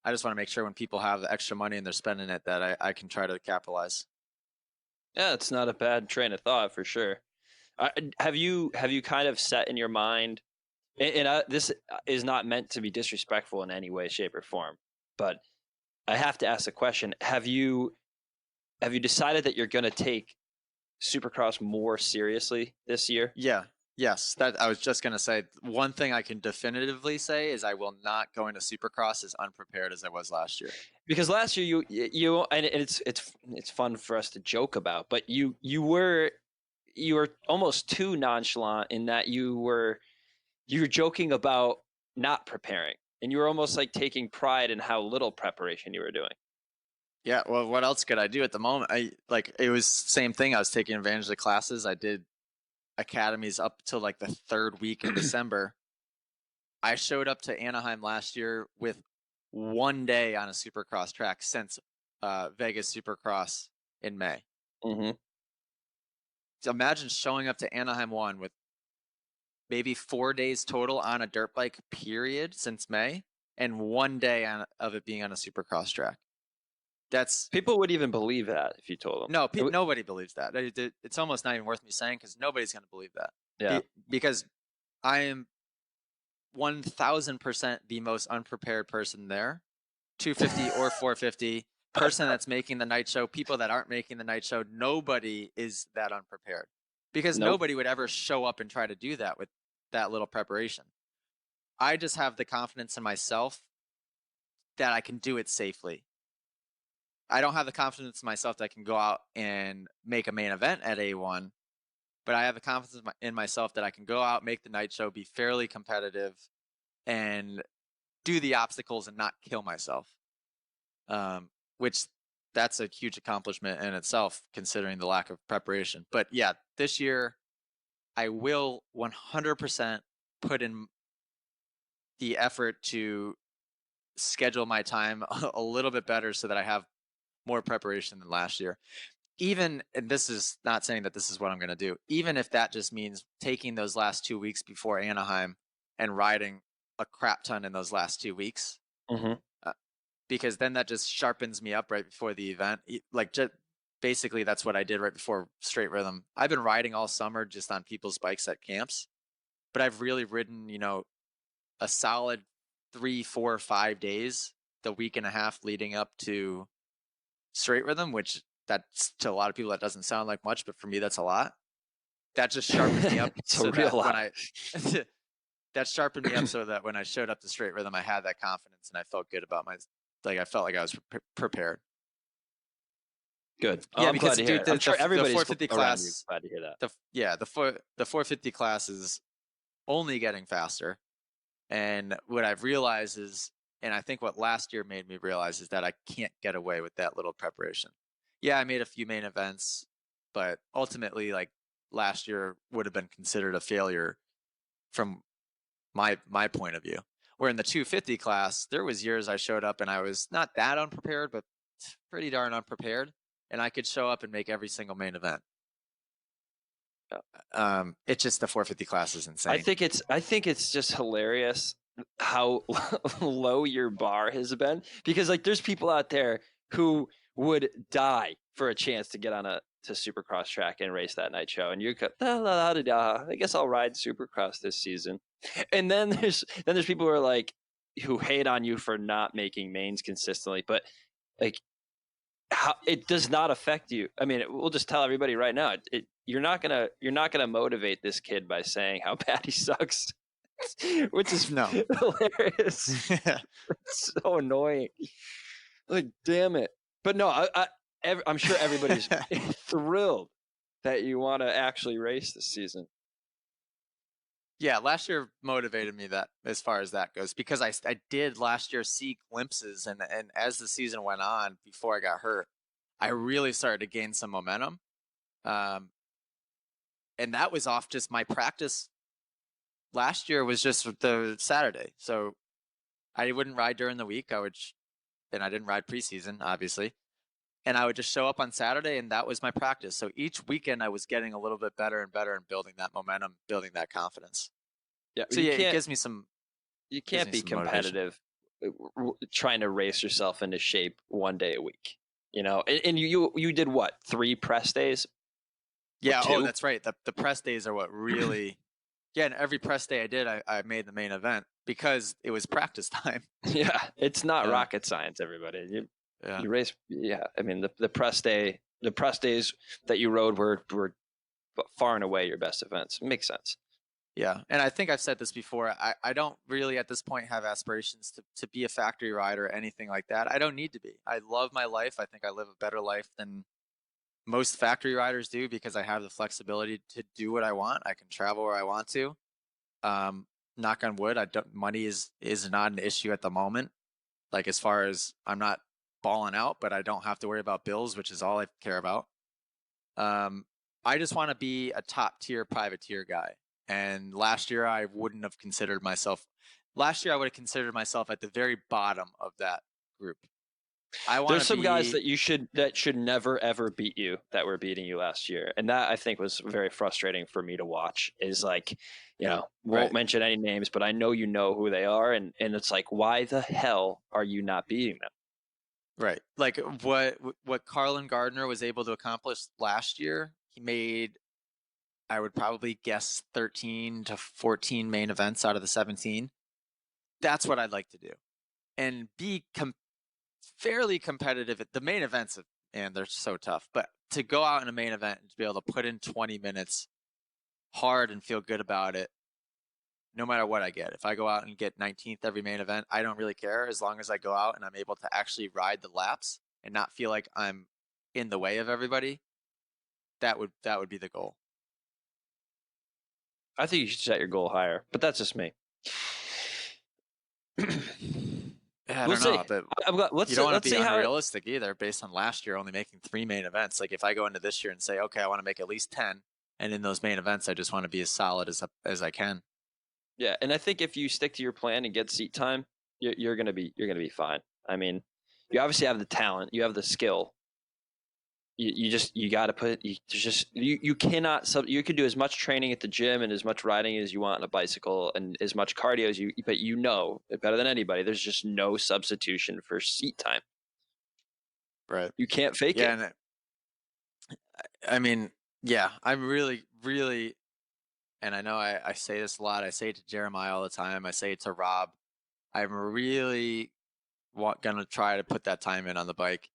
I just want to make sure when people have extra money and they're spending it that I can try to capitalize. Yeah, it's not a bad train of thought for sure. Have you kind of set in your mind, and this is not meant to be disrespectful in any way, shape, or form, but I have to ask the question: Have you decided that you're going to take Supercross more seriously this year? Yeah. Yes. That I was just gonna say. One thing I can definitively say is I will not go into Supercross as unprepared as I was last year. Because last year you and it's fun for us to joke about, but you were almost too nonchalant in that you were joking about not preparing, and you were almost like taking pride in how little preparation you were doing. Yeah. Well, what else could I do at the moment? It was same thing. I was taking advantage of the classes. I did academies up till like the third week in December. I showed up to Anaheim last year with 1 day on a Supercross track since Vegas Supercross in May. Mm-hmm. So imagine showing up to Anaheim 1 with maybe 4 days total on a dirt bike period since May, and 1 day of it being on a Supercross track. That's People would even believe that if you told them. nobody believes that. It's almost not even worth me saying because nobody's going to believe that. Yeah. Because I am 1000% the most unprepared person there. 250 or 450 person that's making the night show, people that aren't making the night show, nobody is that unprepared because Nope. nobody would ever show up and try to do that with that little preparation. I just have the confidence in myself that I can do it safely. I don't have the confidence in myself that I can go out and make a main event at A1, but I have the confidence in myself that I can go out, make the night show, be fairly competitive, and do the obstacles and not kill myself. Which that's a huge accomplishment in itself, considering the lack of preparation. But yeah, this year I will 100% put in the effort to schedule my time a little bit better so that I have more preparation than last year. Even, and this is not saying that this is what I'm going to do, even if that just means taking those last 2 weeks before Anaheim and riding a crap ton in those last 2 weeks. Mm-hmm. Because then that just sharpens me up right before the event. Basically, that's what I did right before Straight Rhythm. I've been riding all summer just on people's bikes at camps, but I've really ridden, a solid 3, 4, 5 days, the week and a half leading up to Straight Rhythm, which that's to a lot of people that doesn't sound like much, but for me that's a lot. That just sharpened me up It's so a real that when lot. that sharpened me up so that when I showed up to Straight Rhythm, I had that confidence and I felt good about I felt like I was prepared. Good. Oh, Yeah, I'm glad because to hear dude, it. I'm sure the everybody's 450 around you class, glad to hear that. the 450 class is only getting faster. And what I've realized is, and I think what last year made me realize is that I can't get away with that little preparation. Yeah, I made a few main events, but ultimately, like last year would have been considered a failure from my point of view. Where in the 250 class, there was years I showed up and I was not that unprepared, but pretty darn unprepared, and I could show up and make every single main event. It's just the 450 class is insane. I think it's just hilarious how low your bar has been, because like there's people out there who would die for a chance to get on a to Supercross track and race that night show, and you're I guess I'll ride Supercross this season. And then there's people who are like who hate on you for not making mains consistently, but like how it does not affect you. I mean, we'll just tell everybody right now. You're not gonna motivate this kid by saying how bad he sucks, which is No. hilarious. It's so annoying. Like, damn it. But no, I'm sure everybody's thrilled that you want to actually race this season. Yeah, last year motivated me that as far as that goes because I did last year see glimpses and as the season went on before I got hurt, I really started to gain some momentum. And that was off just my practice last year was just the Saturday. So I wouldn't ride during the week. And I didn't ride preseason, obviously. And I would just show up on Saturday and that was my practice. So each weekend I was getting a little bit better and better and building that momentum, building that confidence. Yeah, So yeah, it gives me some you can't be motivation. competitive trying to race yourself into shape 1 day a week. And you did what, 3 press days or Yeah. Oh, 2? that's right. The press days are what really. Yeah, and every press day I did, I made the main event because it was practice time. Yeah, it's not Yeah. rocket science, everybody. Yeah. You race. Yeah, I mean the press days that you rode were far and away your best events. It makes sense. Yeah. And I think I've said this before. I don't really at this point have aspirations to be a factory rider or anything like that. I don't need to be. I love my life. I think I live a better life than most factory riders do because I have the flexibility to do what I want. I can travel where I want to. Um, Knock on wood, money is not an issue at the moment. Like as far as I'm not balling out, but I don't have to worry about bills, which is all I care about. Um, I just want to be a top tier privateer guy. And last year I wouldn't have considered myself. Last year I would have considered myself at the very bottom of that group. I want There's to some guys be that should never ever beat you that were beating you last year, and that I think was very frustrating for me to watch. Is like, won't right, mention any names, but I know you know who they are, and it's like, why the hell are you not beating them? right. Like what Carlin Gardner was able to accomplish last year. He made, I would probably guess, 13 to 14 main events out of the 17. That's what I'd like to do, and be fairly competitive at the main events. And they're so tough, but to go out in a main event and to be able to put in 20 minutes hard and feel good about it, no matter what I get. If I go out and get 19th every main event, I don't really care as long as I go out and I'm able to actually ride the laps and not feel like I'm in the way of everybody. That would be the goal. I think you should set your goal higher, but that's just me. Yeah, I We'll don't see. know, but Let's you don't want let's to be see how. unrealistic either based on last year only making 3 main events. Like if I go into this year and say, okay, I want to make at least 10, and in those main events I just want to be as solid as I can. Yeah, and I think if you stick to your plan and get seat time, you're gonna be fine. I mean, you obviously have the talent, you have the skill. You got to put you cannot you can do as much training at the gym and as much riding as you want on a bicycle and as much cardio as you, but better than anybody, there's just no substitution for seat time. Right. You can't fake Yeah, it. and I mean, yeah, I'm really, really, and I know I say this a lot. I say it to Jeremiah all the time. I say it to Rob. I'm really gonna try to put that time in on the bike.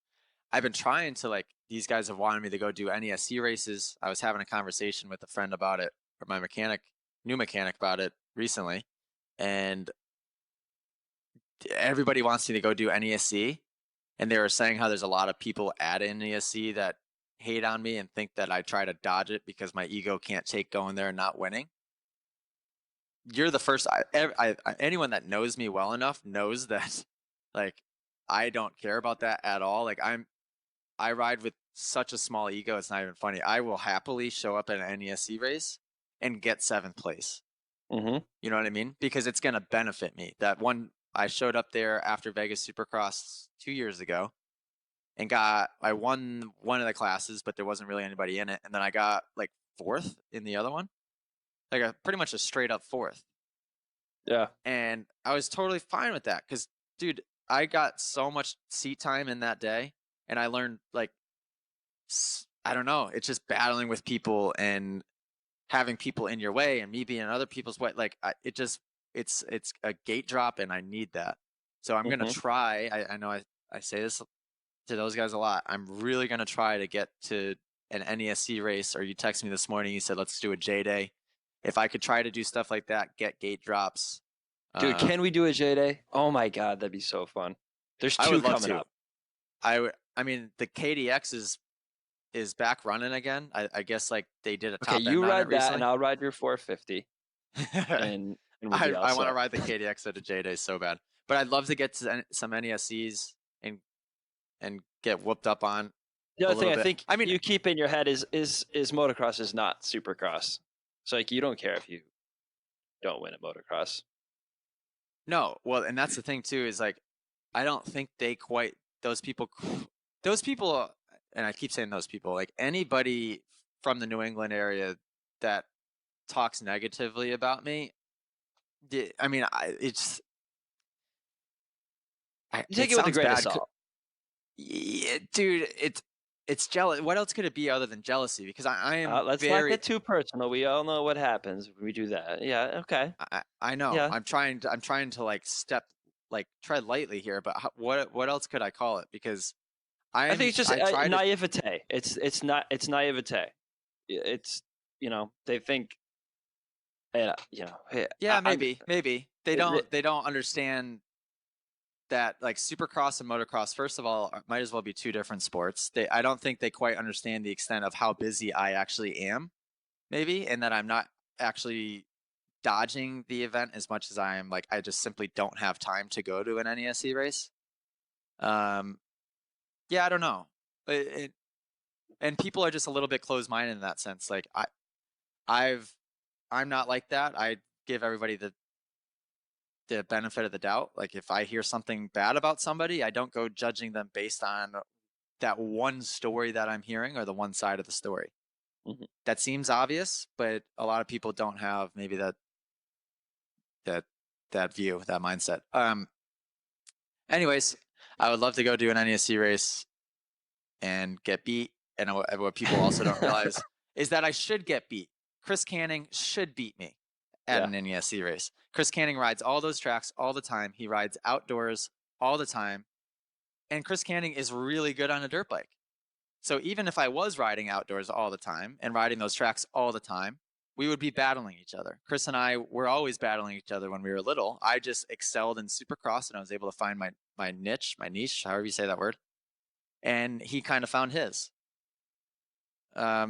I've been trying to, like, these guys have wanted me to go do NESC races. I was having a conversation with a friend about it, or my new mechanic about it recently, and everybody wants me to go do NESC. And they were saying how there's a lot of people at NESC that hate on me and think that I try to dodge it because my ego can't take going there and not winning. You're the first. Anyone that knows me well enough knows that, like, I don't care about that at all. Like I ride with such a small ego. It's not even funny. I will happily show up at an NESC race and get 7th place. Mm-hmm. You know what I mean? Because it's gonna benefit me. That one, I showed up there after Vegas Supercross 2 years ago and I won one of the classes, but there wasn't really anybody in it. And then I got like 4th in the other one, like pretty much a straight up 4th. Yeah. And I was totally fine with that because, dude, I got so much seat time in that day, and I learned, like, I don't know, it's just battling with people and having people in your way and me being in other people's way. Like it's a gate drop, and I need that. So I'm gonna Mm-hmm. try. I know I say this to those guys a lot. I'm really gonna try to get to an NESC race. Or you texted me this morning. You said let's do a J Day. If I could try to do stuff like that, get gate drops. Dude, can we do a J Day? Oh my God, that'd be so fun. There's I 2 would love coming to. up. I mean, the KDX is back running again. I guess like they did a Okay, top end you on it ride that, and recently. I'll ride your 450, and we'll be all I want to set. ride the KDX at a J Day so bad, but I'd love to get to some NESCs and get whooped up on The a other thing little I bit. think I mean, you keep in your head is motocross is not Supercross. So like you don't care if you don't win at motocross. no, well, and that's the thing too is like I don't think they quite those people, and I keep saying those people, like anybody from the New England area that talks negatively about me. I mean, it's You take it it with a sounds grain of bad. salt. Yeah, dude, it's jealous. What else could it be other than jealousy? Because I am Let's not very. get too personal. We all know what happens when we do that. Yeah. Okay. I know. Yeah. I'm trying to like tread lightly here, but what else could I call it? Because I think it's just I try to. naivete. It's naivete. It's they think Yeah, maybe it- they don't understand that like Supercross and motocross. First of all, might as well be two different sports. I don't think they quite understand the extent of how busy I actually am, maybe, and that I'm not actually dodging the event as much as I am like I just simply don't have time to go to an NESC race. Um, yeah, I don't know. And people are just a little bit closed-minded in that sense. Like I've I'm not like that. I give everybody the benefit of the doubt. Like if I hear something bad about somebody, I don't go judging them based on that one story that I'm hearing or the one side of the story. Mhm. That seems obvious, but a lot of people don't have maybe that that view, that mindset. Anyways, I would love to go do an NESC race and get beat. And what people also don't realize is that I should get beat. Chris Canning should beat me at Yeah. an NESC race. Chris Canning rides all those tracks all the time. He rides outdoors all the time. And Chris Canning is really good on a dirt bike. So even if I was riding outdoors all the time and riding those tracks all the time, we would be battling each other. Chris and I were always battling each other when we were little. I just excelled in Supercross and I was able to find my niche, however you say that word. And he kind of found his. I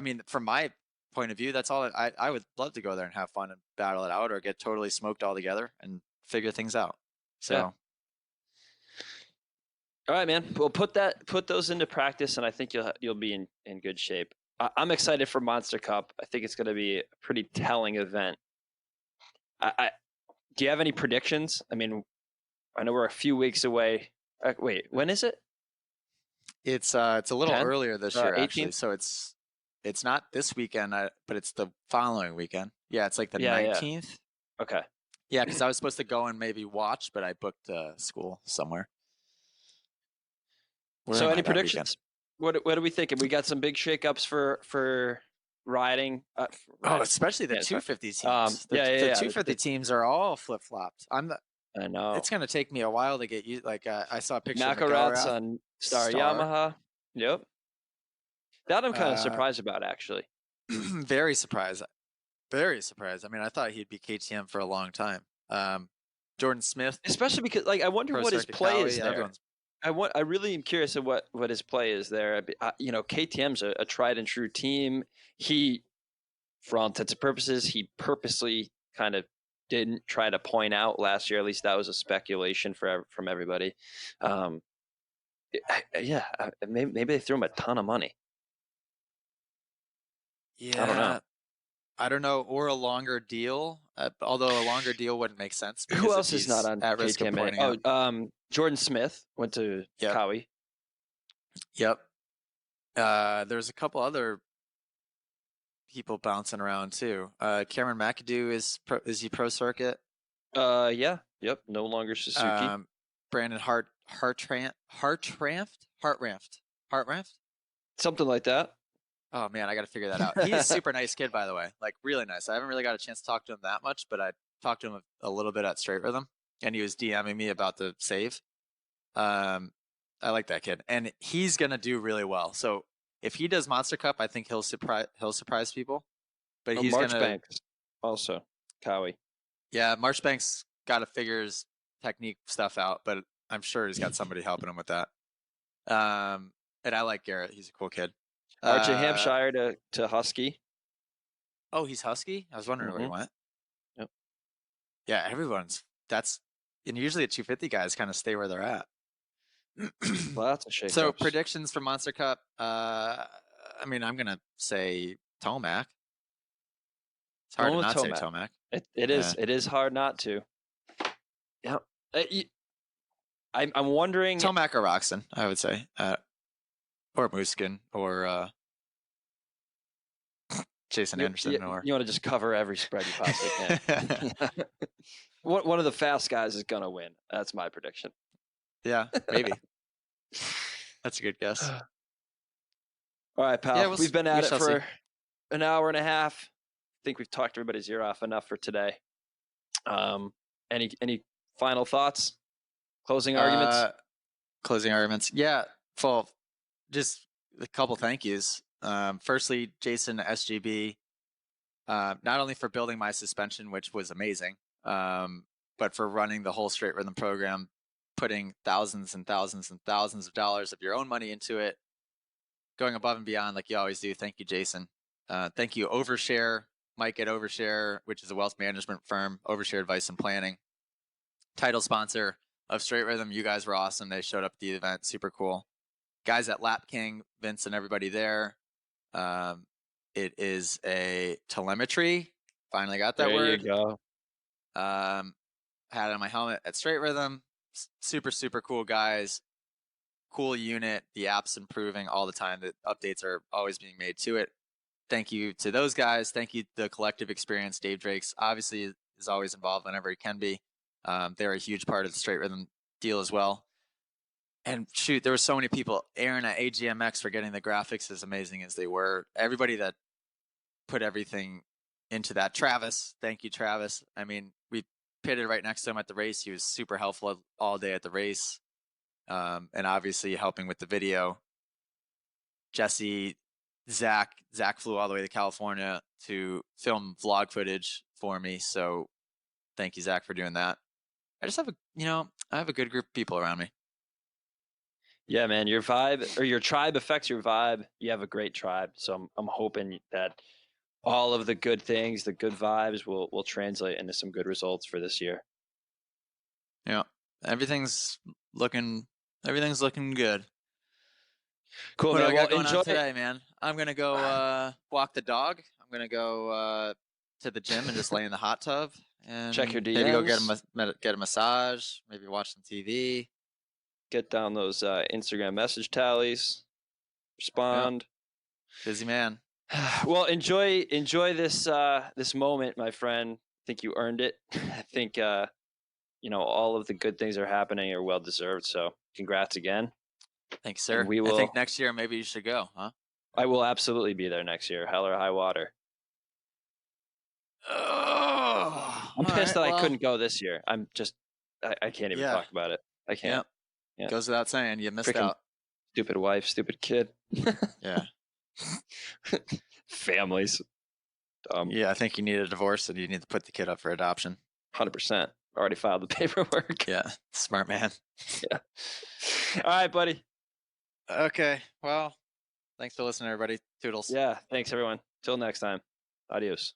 mean, from my point of view, that's all. I would love to go there and have fun and battle it out, or get totally smoked altogether and figure things out. So, Yeah. All right, man. Well, put those into practice, and I think you'll be in good shape. I'm excited for Monster Cup. I think it's going to be a pretty telling event. Do you have any predictions? I mean, I know we're a few weeks away. Wait, when is it? it's a little 10th? earlier this year actually. 18th? So it's not this weekend, but it's the following weekend. Yeah, it's like the Yeah, yeah. 19th. Okay. Yeah, because I was supposed to go and maybe watch, but I booked school somewhere. Where So, am I any that weekend? predictions? What are we thinking? We got some big shakeups for riding. Oh, especially the Yeah, sorry. 250 teams. The Yeah. 250 teams are all flip flopped. I know. It's gonna take me a while to get used. Like I saw a picture of Makarats McElrath. on Star Yamaha. Yep. That I'm kind of surprised about, actually. Very surprised. Very surprised. I mean, I thought he'd be KTM for a long time. Jordan Smith, Especially because, like, I wonder Pro what his Circuit play Cali, is there. I really am curious of what his play is there. KTM's a tried and true team. He, for all intents and purposes, he purposely kind of didn't try to point out last year. At least that was a speculation from everybody. Maybe they threw him a ton of money. Yeah, I don't know. I don't know, or a longer deal. Although a longer deal wouldn't make sense. Who else is not on at risk of pointing out? Jordan Smith went to Cowie. Yep. There's a couple other people bouncing around too. Cameron McAdoo is he Pro Circuit? Yeah. Yep. No longer Suzuki. Brandon Hartranft. Something like that. Oh man, I got to figure that out. He's a super nice kid, by the way. Like really nice. I haven't really got a chance to talk to him that much, but I talked to him a little bit at Straight Rhythm, and he was DMing me about the save. I like that kid, and he's gonna do really well. So if he does Monster Cup, I think he'll surprise people. But he's Marchbanks also Cowie. Yeah, Marchbanks got to figure his technique stuff out, but I'm sure he's got somebody helping him with that. And I like Garrett. He's a cool kid. RJ Hampshire to Husky. Oh, he's Husky? I was wondering where he went. Yep. Yeah, and usually the 250 guys kind of stay where they're at. Lots of shakeups. So predictions for Monster Cup. I mean, I'm gonna say Tomac. It's hard to not say Tomac. It is. It is hard not to. Yeah. I'm wondering. Tomac or Roxon, I would say, or Muskin, or Jason Anderson. You want to just cover every spread you possibly can. one of the fast guys is gonna win. That's my prediction. Yeah, maybe. That's a good guess. All right, Yeah, pal. We've been we at it shall see. for an hour and a half. I think we've talked everybody's ear off enough for today. Any final thoughts? Closing arguments? Closing arguments. Yeah, well, just a couple thank yous. Firstly, Jason SGB, not only for building my suspension, which was amazing, but for running the whole straight rhythm program, putting thousands and thousands and thousands of dollars of your own money into it, going above and beyond like you always do. Thank you, Jason. Thank you, Overshare, Mike at Overshare, which is a wealth management firm, Overshare Advice and Planning. Title sponsor of Straight Rhythm. You guys were awesome. They showed up at the event. Super cool. Guys at Lap King, Vince and everybody there. It is a telemetry. Finally got that There word. you go. Had it on my helmet at Straight Rhythm. Super, super cool guys. Cool unit. The app's improving all the time. The updates are always being made to it. Thank you to those guys. Thank you to the collective experience. Dave Drakes obviously is always involved whenever he can be. They're a huge part of the Straight Rhythm deal as well. And shoot, there were so many people. Aaron at AGMX for getting the graphics as amazing as they were. Everybody that put everything into that. Travis, thank you, Travis. I mean, we pitted right next to him at the race. He was super helpful all day at the race. And obviously helping with the video. Jesse, Zach flew all the way to California to film vlog footage for me. So thank you, Zach, for doing that. I just have I have a good group of people around me. Yeah, man, your vibe or your tribe affects your vibe. You have a great tribe. So I'm hoping that all of the good things, the good vibes will translate into some good results for this year. Yeah. Everything's looking good. Cool, What do man. I Well, got going enjoy on today, man? I'm gonna go walk the dog. I'm gonna go to the gym and just lay in the hot tub and check your maybe go get DMs. get a massage. Maybe watch some TV. Get down those Instagram message tallies. Respond. Yeah. Busy man. Well, enjoy this this moment, my friend. I think you earned it. I think all of the good things are happening are well deserved. So congrats again. Thanks, sir. And we will. I think next year maybe you should go, huh? I will absolutely be there next year, hell or high water. Oh, I'm pissed that I couldn't go this year. I can't even talk about it. I can't. Yeah. Goes without saying, you missed out. Stupid wife, stupid kid. Yeah. Families. Yeah, I think you need a divorce and you need to put the kid up for adoption. 100%. Already filed the paperwork. Yeah, smart man. Yeah. All right, buddy. Okay, well, thanks for listening, everybody. Toodles. Yeah, thanks, everyone. Till next time. Adios.